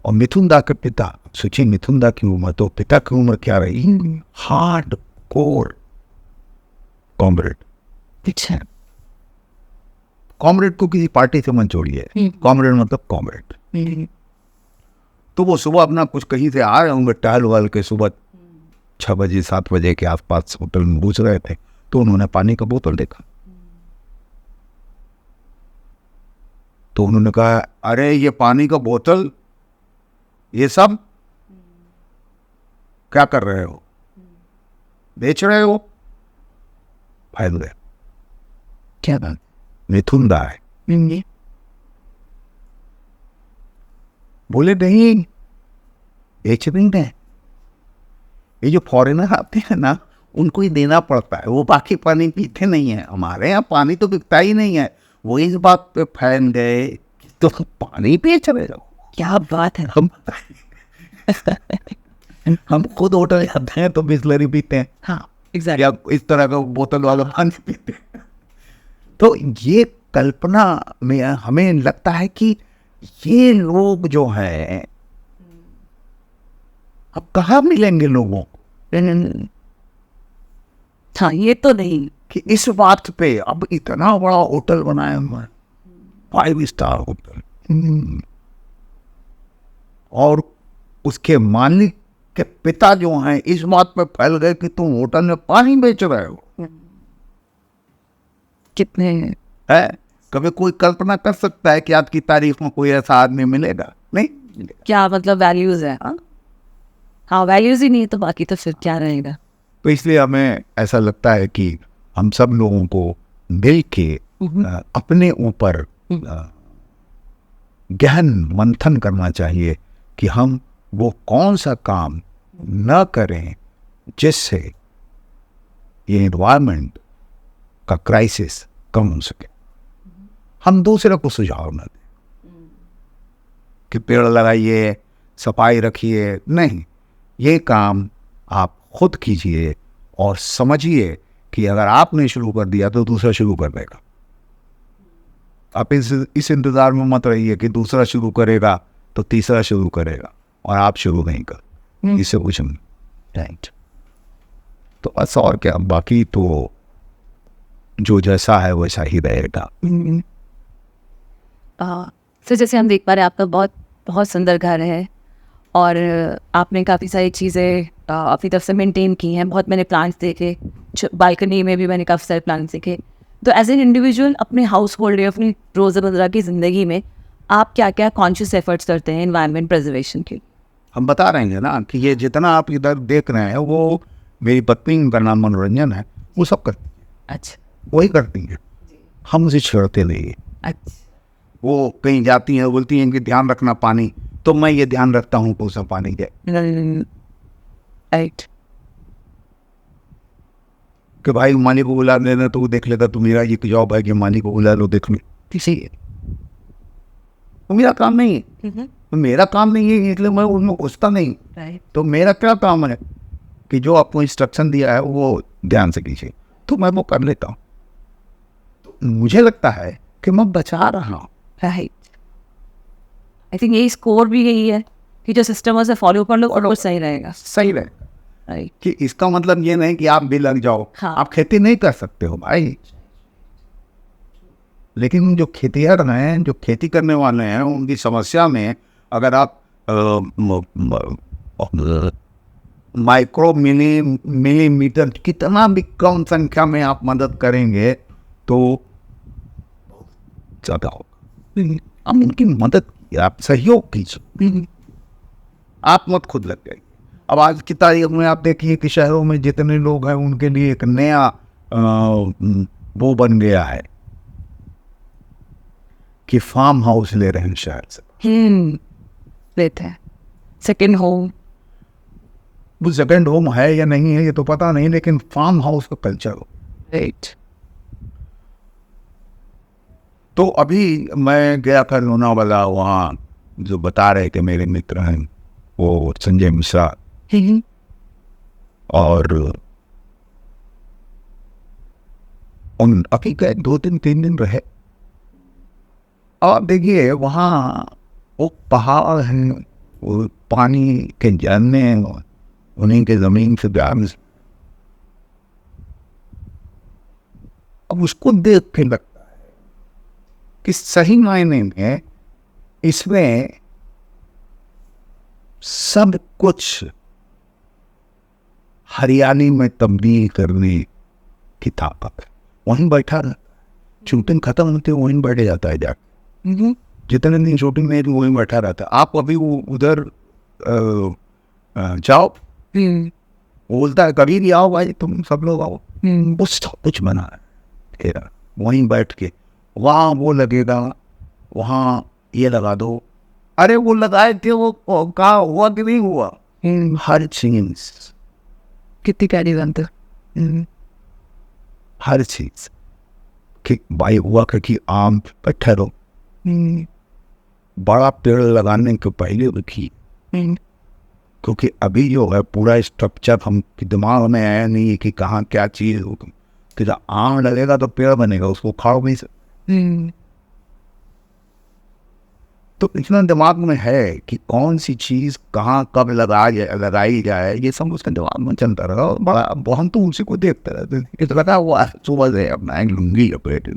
और मिथुन दा के पिता, सोचिए मिथुन दा की उम्र, तो पिता की उम्र क्या रही, हार्ड कोर कॉमरेड। अच्छा, कॉमरेड को किसी पार्टी से मत जोड़िए, कॉमरेड मतलब कॉमरेड। तो वो सुबह अपना कुछ कहीं से आ रहे होंगे टहल वहल के, सुबह 6 बजे 7 बजे के आसपास होटल में घुस रहे थे, तो उन्होंने पानी का बोतल देखा। तो उन्होंने कहा, अरे ये पानी का बोतल, ये सब क्या कर रहे हो, बेच रहे हो? फायदा है क्या बात, मिथुन दा है। बोले नहीं, बेच नहीं है, ये जो फॉरेनर आते हैं ना, उनको ही देना पड़ता है, वो बाकी पानी पीते नहीं है। हमारे यहाँ पानी तो बिकता ही नहीं है। वो इस बात पे फैन गए कि तो पानी बेच रहे हो। क्या बात है। हम खुद होटल जाते हैं तो बिस्लरी पीते हैं, हाँ एग्जैक्टली, या इस तरह का बोतल वाला पानी पीते हैं। तो ये कल्पना में हमें लगता है कि ये लोग जो हैं अब कहाँ मिलेंगे लोगों को? हाँ ये तो नहीं कि इस बात पे अब इतना बड़ा होटल बनाया हुआ है, 5 स्टार होटल, और उसके मालिक के पिता जो हैं इस बात पे फैल गए कि तुम होटल में पानी बेच रहे हो। कितने है कभी कोई कल्पना कर सकता है कि आज की तारीख में कोई ऐसा आदमी मिलेगा? नहीं मिलेगा। क्या मतलब वैल्यूज है। हाँ वैल्यूज ही नहीं है तो बाकी तो फिर क्या रहेगा। तो इसलिए हमें ऐसा लगता है कि हम सब लोगों को मिल के अपने ऊपर गहन मंथन करना चाहिए कि हम वो कौन सा काम न करें जिससे ये एनवायरनमेंट का क्राइसिस कम हो सके। हम दूसरे को सुझाव न दें कि पेड़ लगाइए, सफाई रखिए, नहीं, ये काम आप खुद कीजिए और समझिए कि अगर आपने शुरू कर दिया तो दूसरा शुरू कर देगा। आप इस इंतजार में मत रहिए कि दूसरा शुरू करेगा तो तीसरा शुरू करेगा और आप शुरू नहीं कर, इससे कुछ नहीं। राइट। तो बस और क्या, बाकी तो जो जैसा है वैसा ही रहेगा। सर जैसे हम देख पा रहे हैं आपका बहुत बहुत सुंदर घर है और आपने काफ़ी सारी चीज़ें अपनी तरफ से मेंटेन की हैं। बहुत मैंने प्लांट्स देखे, बालकनी में भी मैंने काफ़ी सारे प्लांट्स देखे। तो एज एन इंडिविजुअल अपने हाउस होल्ड या अपनी रोज़मर्रा की ज़िंदगी में आप क्या क्या कॉन्शियस एफर्ट्स करते हैं एनवायरनमेंट प्रिजर्वेशन के? हम बता रहे हैं ना कि ये जितना आप इधर देख रहे हैं वो मेरी पत्नी का नाम मनोरंजन है, वो सब करती है। अच्छा, वही करती हैं, हम उसे छेड़ते नहीं। अच्छा, वो कहीं जाती हैं, बोलती हैं कि ध्यान रखना पानी, तो मैं ये ध्यान रखता हूँ कि उसे पानी दे। राइट, कि भाई माली को बुला लेना तो वो देख लेगा, तो मेरा ये जॉब है कि माली को बुला लो, देख लो, किसी वो मेरा काम नहीं है। तो मेरा काम नहीं है इसलिए मैं उसमें घुसता नहीं। राइट, तो मेरा क्या काम है कि जो आपको इंस्ट्रक्शन दिया है वो ध्यान से कीजिए, तो मैं वो कर लेता हूँ। तो मुझे लगता है कि मैं बचा रहा हूँ। राइट। आई थिंक यही स्कोर भी यही है कि जो सिस्टम से फॉलो कर लो वो सही रहेगा। सही रहेगा राइट। कि इसका मतलब ये नहीं कि आप भी लग जाओ। हाँ। आप खेती नहीं कर सकते हो भाई, लेकिन जो खेतिहर हैं, जो खेती करने वाले हैं, उनकी समस्या में अगर आप माइक्रो मिलीमीटर कितना भी कम संख्या में आप मदद करेंगे तो ज़्यादा होगा। आप उनकी मदद कीजिए, आप सहयोग कीजिए, आप मत खुद लग जाइए। अब आज की तारीख में आप देखिए कि शहरों में जितने लोग हैं उनके लिए एक नया वो बन गया है कि फार्म हाउस ले रहे हैं शहर से। लेते हैं सेकंड होम। वो सेकंड होम है या नहीं है ये तो पता नहीं, लेकिन फार्म हाउस का कल्चर हो। राइट। तो अभी मैं गया था लोनावाला, वहाँ जो बता रहे थे मेरे मित्र हैं वो संजय मिश्रा, और उन अभी गए 2-3 दिन रहे। और देखिए वहाँ वो पहाड़ हैं, वो पानी के झरने हैं, उन्हीं के जमीन से डैम। अब उसको देख के लगता है कि सही मायने में इसमें सब कुछ हरियाली में तब्दील करने की ताकत है। वहीं बैठा रहता है, शूटिंग खत्म होते वहीं बैठ जाता है जाकर। जितने दिन शूटिंग में वहीं बैठा रहता है। आप अभी वो उधर जाओ, बोलता है कभी भी आओ भाई, तुम सब लोग आओ, वो सब कुछ बना है वहीं बैठ के। वहाँ वो लगेगा, वहाँ ये लगा दो, अरे वो लगाए थे वो कहा हुआ कि नहीं हुआ। हर चीज कितनी प्यारी बात है। हर चीज कि भाई हुआ कि आम बैठे रहो, बड़ा पेड़ लगाने के पहले रखी, क्योंकि अभी जो है पूरा स्ट्रक्चर हम दिमाग में आया नहीं है कि कहाँ क्या चीज होगी। तो जब आम लगेगा तो पेड़ बनेगा, उसको खाओ भी सकते। तो इतना दिमाग में है कि कौन सी चीज कहाँ कब लगाई जाए, ये सब उसके दिमाग में चलता रहा। और बड़ा बहुत तो उसी को देखते रहते, इस लगा हुआ सुबह से अपना एक लुंगी लपेटे।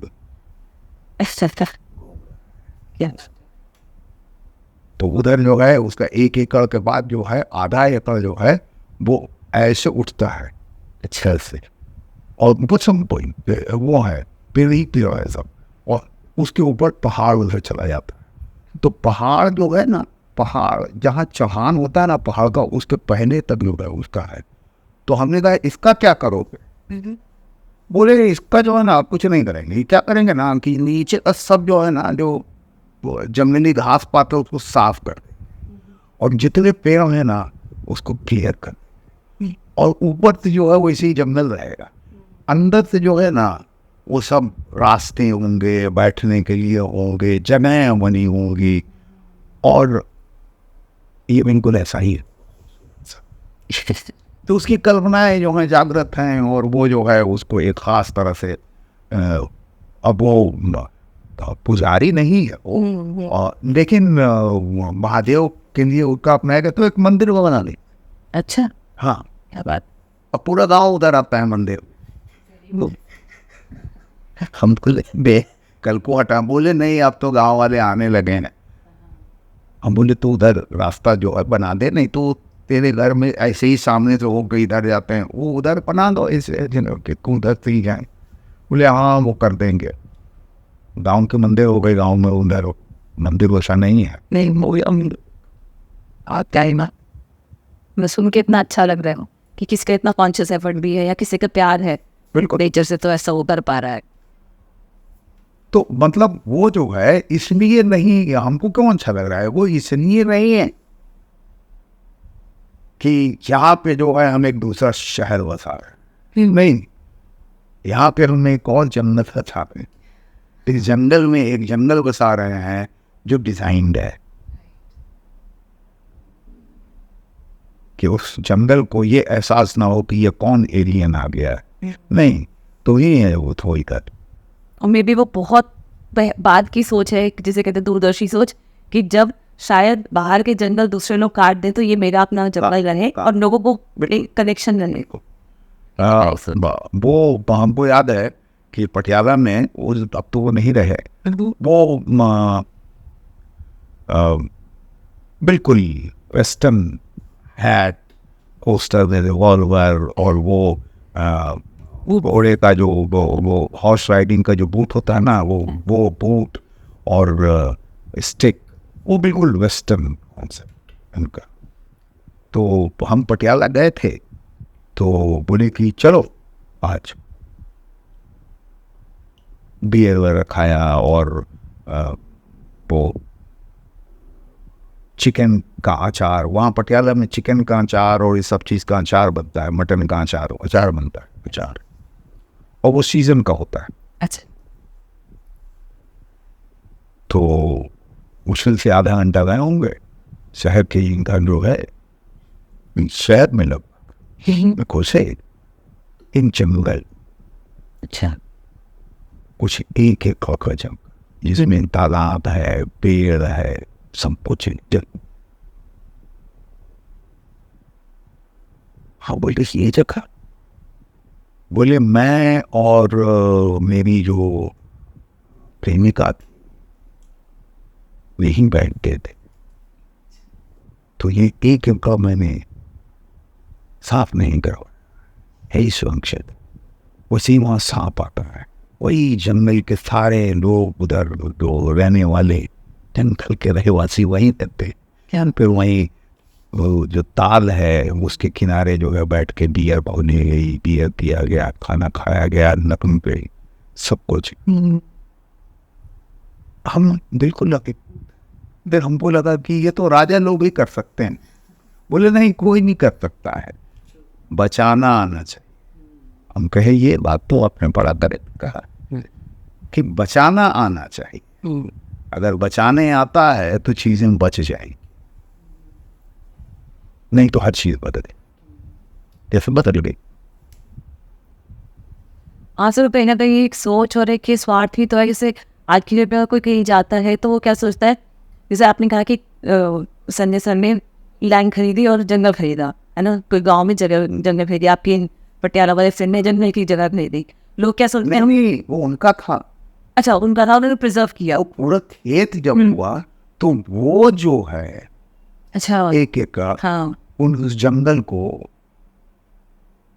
तो उधर जो है उसका 1 एकड़ के बाद जो है आधा एकड़ जो है वो ऐसे उठता है अच्छे से, और वो है पेड़ ही पेड़ है सब, और उसके ऊपर पहाड़ उधर चला जाता है। तो पहाड़ जो है ना, पहाड़ जहाँ चढ़ान होता है ना पहाड़ का, उसके पहले तक जो है उसका है। तो हमने कहा इसका क्या करोगे? बोले इसका जो है ना कुछ नहीं करेंगे। क्या करेंगे ना कि नीचे का सब जो है ना, जो जंगली घास पात है उसको साफ कर दें, और जितने पेड़ हैं ना उसको क्लियर कर दें, और ऊपर से जो है वैसे ही जंगल रहेगा। अंदर से जो है ना वो सब रास्ते होंगे, बैठने के लिए होंगे, जगह बनी होंगी, और ये बिल्कुल ऐसा ही है। तो उसकी कल्पनाएं जो हैं जागृत हैं, और वो जो है उसको एक खास तरह से अब वो पुजारी नहीं है वो, लेकिन महादेव के लिए उसका अपनाएगा तो एक मंदिर को बना ले। अच्छा, हाँ क्या बात। अब पूरा गांव उधर आता है मंदिर। हम बे कल को हटा, बोले नहीं अब तो गांव वाले आने लगे हैं। हम बोले तो उधर रास्ता जो है बना दे, नहीं तो तेरे घर में ऐसे ही सामने से होकर इधर जाते हैं, वो उधर बना दो ऐसे उधर से ही जाए। बोले हाँ वो कर देंगे। गांव के मंदिर हो गए, गांव में उधर मंदिर वैसा नहीं है। नहीं क्या ही ना, मैं सुन के इतना अच्छा लग रहा हूँ कि किसका इतना कॉन्शियस एफर्ट भी है या किसी का प्यार है बिल्कुल नेचर से, तो ऐसा वो कर पा रहा है। तो मतलब वो जो है इसलिए नहीं, हमको क्यों अच्छा लग रहा है, वो इसलिए नहीं है कि यहाँ पे जो है हम एक दूसरा शहर बसा रहे हैं, नहीं, यहाँ पे हमने एक और जन्नत बसा रहे हैं। इस जंगल में एक जंगल बसा रहे हैं जो डिजाइंड है कि उस जंगल को ये एहसास ना हो कि ये कौन एलियन आ गया है, नहीं, तो ही है वो थोड़ी कर। और मे बी वो बहुत बाद की सोच है, जिसे कहते हैं दूरदर्शी सोच, कि जब शायद बाहर के जंगल दूसरे लोग काट दें तो ये मेरा अपना जंगल रहे और लोगों को एक कनेक्शन रहे। वो हमको याद है कि पटियाला में वो अब तो वो नहीं रहे, वो बिल्कुल वेस्टर्न हैट, पोस्टर में रिवॉल्वर और वो घोड़े का जो वो हॉर्स राइडिंग का जो बूट होता है ना, वो बूट और स्टिक, वो बिल्कुल वेस्टर्न कॉन्सेप्ट उनका। तो हम पटियाला गए थे तो बोले कि चलो आज बियर वगैरह खाया और वो चिकन का अचार, वहाँ पटियाला में चिकन का अचार और ये सब चीज़ का अचार बनता है, मटन का अचार बनता है, अचार, और वो सीजन का होता है। अच्छा। तो मुश्किल से आधा घंटा गए होंगे। शहर के घर जो है, शहर में लगभग घुसे इन जंगल, अच्छा। कुछ एक जंगल जिसमें तालाब है, पेड़ है, सब कुछ है। हाँ, बोले ये जगह, बोले मैं और मेरी जो प्रेमिका थी यहीं बैठते थे, तो ये एक जगह मैंने साफ नहीं करवाया है, इस वंशत उसी वहाँ सांप आता है, वही जंगल के सारे लोग उधर जो रहने वाले जंगल के रहवासी वहीं रहते, यहाँ पे वहीं वो जो ताल है उसके किनारे जो है बैठ के बियर भुनी गई, बियर पिया गया, खाना खाया गया, नकम पे सब कुछ। हम बिल्कुल लगे, फिर हमको लगा कि ये तो राजा लोग ही कर सकते हैं। बोले नहीं, कोई नहीं कर सकता है, बचाना आना चाहिए। हम कहे ये बात तो आपने बड़ा करेक्ट कहा कि बचाना आना चाहिए। अगर बचाने आता है तो चीजें बच जाएंगी, नहीं तो हर चीज बदल जैसे बदल गई। हाँ सर, कहीं ना कहीं एक सोच और एक स्वार्थी तो है। जैसे आज की डेट में कोई कहीं जाता है तो वो क्या सोचता है, जैसे आपने कहा कि संजय सर ने लैंड खरीदी और जंगल खरीदा, है ना, कोई गांव में जंगल खरीदी, आपके पटियाला वाले फ्रेंड ने जंगल की जगह खरीदी, लोग क्या सोचते हैं? नहीं, वो उनका था। अच्छा, उनका था, उन्होंने प्रिजर्व किया। वो पूरा खेत जब हुआ तो वो जो है अच्छा, एक का हाँ, उस जंगल को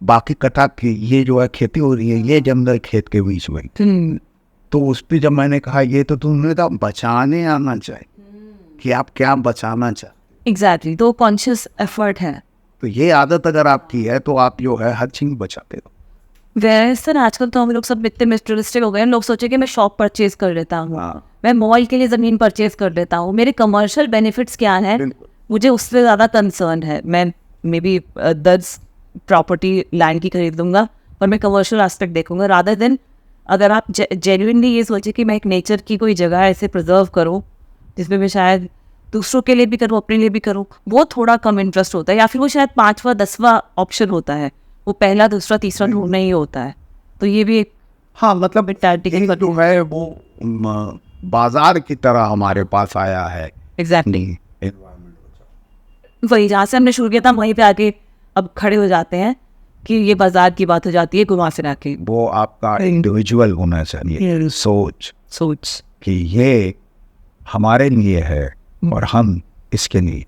बाकी कटा के, ये जो है खेती हो रही है, ये जंगल खेत के बीच में, तो उस पर जब मैंने कहा ये तो तुमने कहा बचाने आना चाहिए कि आप क्या बचाना चाहते। एग्जैक्टली, तो कॉन्शियस एफर्ट है। तो ये आदत अगर आपकी है तो आप जो है हर चीज बचाते हो। वैसे आजकल तो हम लोग सब इतने मिस्टरिस्टिक हो गए हैं, लोग सोचे कि मैं शॉप परचेज कर लेता हूँ, हाँ। मैं मॉल के लिए ज़मीन परचेज कर लेता हूँ, मेरे कमर्शियल बेनिफिट्स क्या हैं, मुझे उससे ज़्यादा कंसर्न है। मैं मे बी 10 प्रॉपर्टी लैंड की खरीद लूँगा और मैं कमर्शियल एस्पेक्ट देखूंगा, रादर देन अगर आप जेन्युइनली ये सोचे कि मैं एक नेचर की कोई जगह ऐसे प्रिजर्व करूँ जिसमें मैं शायद दूसरों के लिए भी करूँ, अपने लिए भी करूँ, वो थोड़ा कम इंटरेस्ट होता है, या फिर वो शायद 5वां 10वां ऑप्शन होता है, वो पहला दूसरा तीसरा ढूंढना ही होता है। तो ये भी एक, हाँ, मतलब एक जो है वो बाजार की तरह हमारे पास आया है। एग्जैक्टली वही, जहाँ से हमने शुरू किया था वहीं पे आके अब खड़े हो जाते हैं कि ये बाजार की बात हो जाती है घुमा फिरा के। वो आपका इंडिविजुअल होना चाहिए, सोच कि ये हमारे लिए है और हम इसके लिए।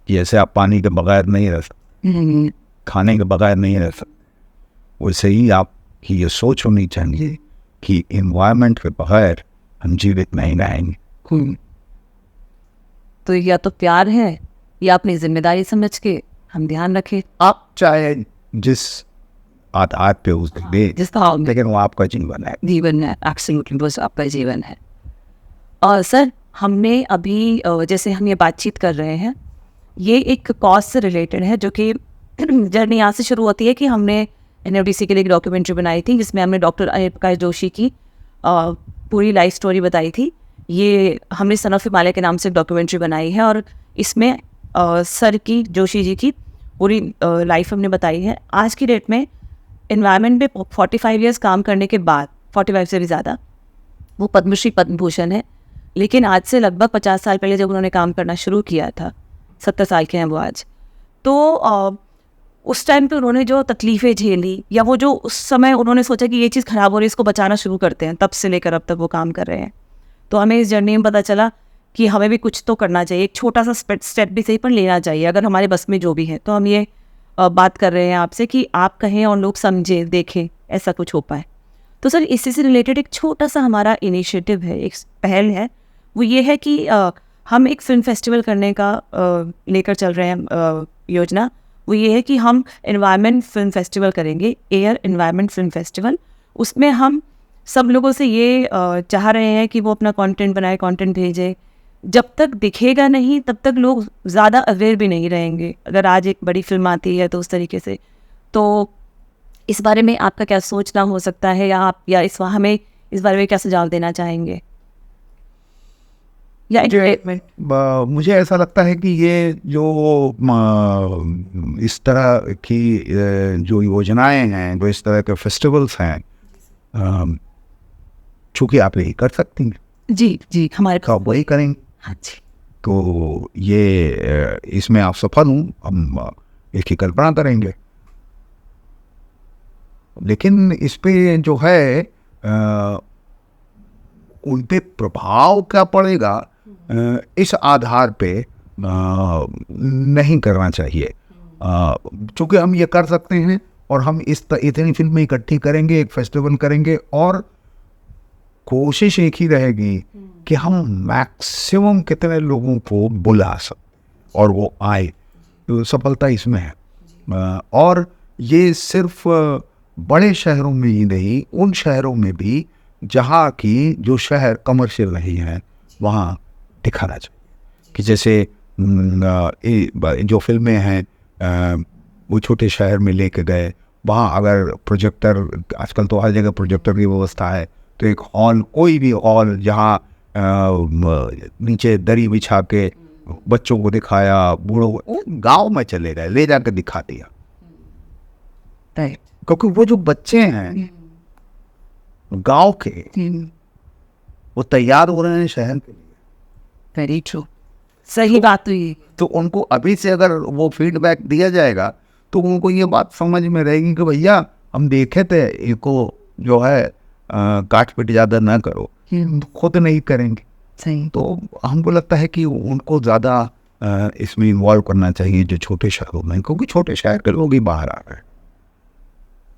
जैसे आप पानी के बगैर नहीं रह सकते, खाने के बगैर नहीं रह सकते, वैसे ही आप की ये सोच होनी चाहिए कि एनवायरनमेंट के बगैर हम जीवित नहीं रहेंगे। तो या तो प्यार है या अपनी जिम्मेदारी समझ के हम ध्यान रखें। आप चाहे जिस आधार पे उस जिस भाव में, लेकिन वो आपका जीवन है। जीवन है, एब्सोल्युटली बस आपका जीवन है। और सर, हमने अभी जैसे हम ये बातचीत कर रहे हैं, ये एक कॉज से रिलेटेड है, जो कि जर्नी यहाँ से शुरू होती है कि हमने NFDC के लिए एक डॉक्यूमेंट्री बनाई थी जिसमें हमने डॉक्टर अनिल प्रकाश जोशी की पूरी लाइफ स्टोरी बताई थी। ये हमने सन ऑफ हिमालय के नाम से एक डॉक्यूमेंट्री बनाई है और इसमें सर की, जोशी जी की पूरी लाइफ हमने बताई है। आज की डेट में एनवायरनमेंट में 45 ईयर्स काम करने के बाद, 45 से भी ज़्यादा, वो पद्मश्री, पद्म भूषण है, लेकिन आज से लगभग 50 साल पहले जब उन्होंने काम करना शुरू किया था, 70 साल के हैं वो आज, तो उस टाइम पे उन्होंने जो तकलीफ़ें झेली, या वो जो उस समय उन्होंने सोचा कि ये चीज़ ख़राब हो रही है, इसको बचाना शुरू करते हैं, तब से लेकर अब तक वो काम कर रहे हैं। तो हमें इस जर्नी में पता चला कि हमें भी कुछ तो करना चाहिए, एक छोटा सा स्टेप भी सही पर लेना चाहिए, अगर हमारे बस में जो भी है। तो हम ये बात कर रहे हैं आपसे कि आप कहें और लोग समझें, देखें, ऐसा कुछ हो पाए। तो सर, इसी से रिलेटेड एक छोटा सा हमारा इनिशिएटिव है, एक पहल है, वो ये है कि हम एक फ़िल्म फेस्टिवल करने का लेकर चल रहे हैं योजना। वो ये है कि हम एनवायरनमेंट फ़िल्म फेस्टिवल करेंगे, एयर एनवायरनमेंट फ़िल्म फेस्टिवल। उसमें हम सब लोगों से ये चाह रहे हैं कि वो अपना कंटेंट बनाए, कंटेंट भेजें। जब तक दिखेगा नहीं तब तक लोग ज़्यादा अवेयर भी नहीं रहेंगे। अगर आज एक बड़ी फ़िल्म आती है तो उस तरीके से, तो इस बारे में आपका क्या सोचना हो सकता है, या आप हमें इस बारे में क्या सुझाव देना चाहेंगे, या एंटरटेनमेंट? मुझे ऐसा लगता है कि ये जो इस तरह की जो योजनाएं हैं, जो इस तरह के फेस्टिवल्स हैं, चूँकि आप यही कर सकती हैं, जी जी, हमारे तो आप वही करेंगे। हाँ जी, तो ये इसमें आप सफल हूँ, हम इसकी कल्पना करेंगे। लेकिन इस पे जो है उन पे प्रभाव क्या पड़ेगा, इस आधार पे नहीं करना चाहिए। चूँकि हम ये कर सकते हैं, और हम इतनी फिल्में इकट्ठी करेंगे, एक फेस्टिवल करेंगे, और कोशिश एक ही रहेगी कि हम मैक्सिमम कितने लोगों को बुला सकते और वो आए, तो सफलता इसमें है। और ये सिर्फ बड़े शहरों में ही नहीं, उन शहरों में भी जहाँ की जो शहर कमर्शियल नहीं है, वहाँ दिखाना चाहिए कि जैसे जो फिल्में हैं वो छोटे शहर में लेके गए, वहाँ अगर प्रोजेक्टर, आजकल तो हर जगह प्रोजेक्टर की व्यवस्था है, तो एक हॉल, कोई भी हॉल जहाँ नीचे दरी बिछा के बच्चों को दिखाया, बूढ़ों को, गाँव में चले गए, ले जाकर दिखा दिया। क्योंकि वो जो बच्चे हैं गांव के, वो तैयार हो रहे हैं शहर के लिए। वेरी ट्रू, सही बात हुई। तो उनको अभी से अगर वो फीडबैक दिया जाएगा तो उनको ये बात समझ में रहेगी कि भैया हम देखे थे, इनको जो है काट पीट ज़्यादा ना करो, खुद नहीं करेंगे। सही। तो हमको लगता है कि उनको ज़्यादा इसमें इन्वॉल्व करना चाहिए, जो छोटे शहरों में, क्योंकि छोटे शहर के लोग ही बाहर आ रहे हैं।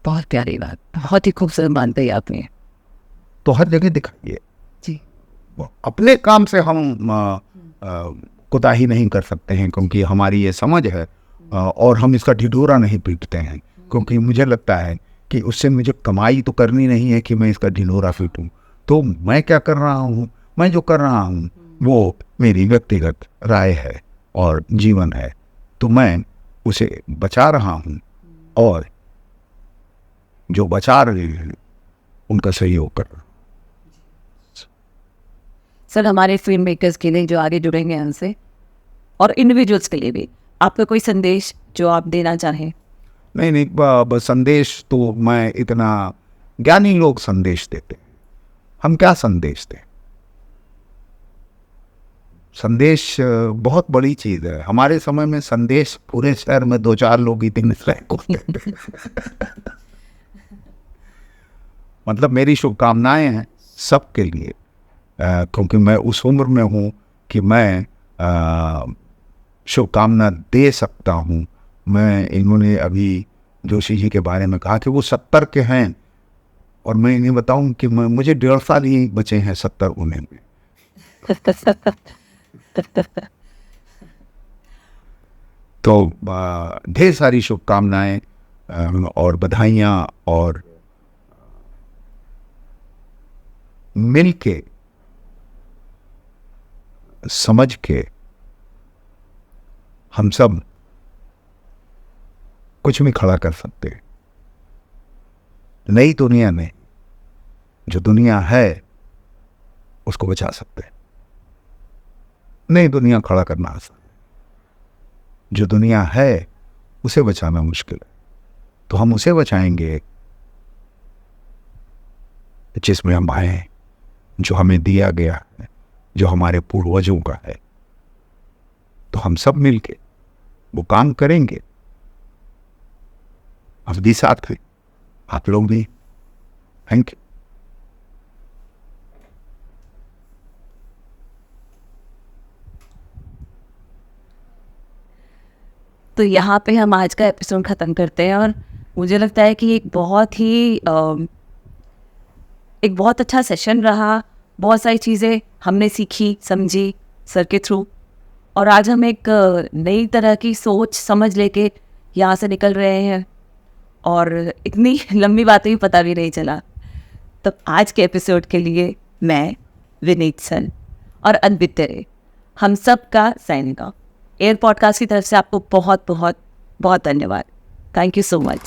बहुत प्यारी बात, बहुत ही खूबसूरत बात है आपने। तो हर जगह दिखाइए जी। अपने काम से हम कोताही नहीं कर सकते हैं, क्योंकि हमारी ये समझ है, और हम इसका ढिढोरा नहीं पीटते हैं, क्योंकि मुझे लगता है कि उससे मुझे कमाई तो करनी नहीं है कि मैं इसका ढिढोरा पीटूं। तो मैं क्या कर रहा हूँ, मैं जो कर रहा हूँ वो मेरी व्यक्तिगत राय है और जीवन है, तो मैं उसे बचा रहा हूँ, और जो बचा रहे हैं उनका सहयोग कर रहा हूँ। सर, हमारे फिल्म मेकर्स के लिए जो आगे जुड़ेंगे हमसे, और इंडिविजुअल्स के लिए भी, आपका कोई संदेश जो आप देना चाहें? नहीं, बस संदेश तो मैं, इतना ज्ञानी लोग संदेश देते हैं, हम क्या संदेश दें? संदेश बहुत बड़ी चीज़ है। हमारे समय में संदेश पूरे शहर में 2-4 लोग ही दिन मतलब मेरी शुभकामनाएं हैं सबके लिए, क्योंकि मैं उस उम्र में हूँ कि मैं शुभकामना दे सकता हूँ। मैं, इन्होंने अभी जोशी जी के बारे में कहा कि वो 70 के हैं, और मैं इन्हें बताऊँ कि मुझे 1.5 साल ही बचे हैं 70 होने में। तो ढेर सारी शुभकामनाएं और बधाइयाँ, और मिल के, समझ के हम सब कुछ भी खड़ा कर सकते हैं। नई दुनिया में जो दुनिया है उसको बचा सकते हैं। नई दुनिया खड़ा करना आसान है, जो दुनिया है उसे बचाना मुश्किल है। तो हम उसे बचाएंगे जिसमें हम आए, जो हमें दिया गया है, जो हमारे पूर्वजों का है। तो हम सब मिलके वो काम करेंगे। अवधि साथ में आप लोग भी। Thank you. तो यहाँ पे हम आज का एपिसोड ख़त्म करते हैं और मुझे लगता है कि एक बहुत अच्छा सेशन रहा। बहुत सारी चीज़ें हमने सीखी समझी सर के थ्रू, और आज हम एक नई तरह की सोच समझ लेके यहाँ से निकल रहे हैं, और इतनी लंबी बातें भी पता भी नहीं चला। तो आज के एपिसोड के लिए मैं, विनीत सर और अद्वित तेरे, हम सब का साइनिंग ऑफ। एयर पॉडकास्ट की तरफ से आपको बहुत बहुत बहुत धन्यवाद। Thank you so much.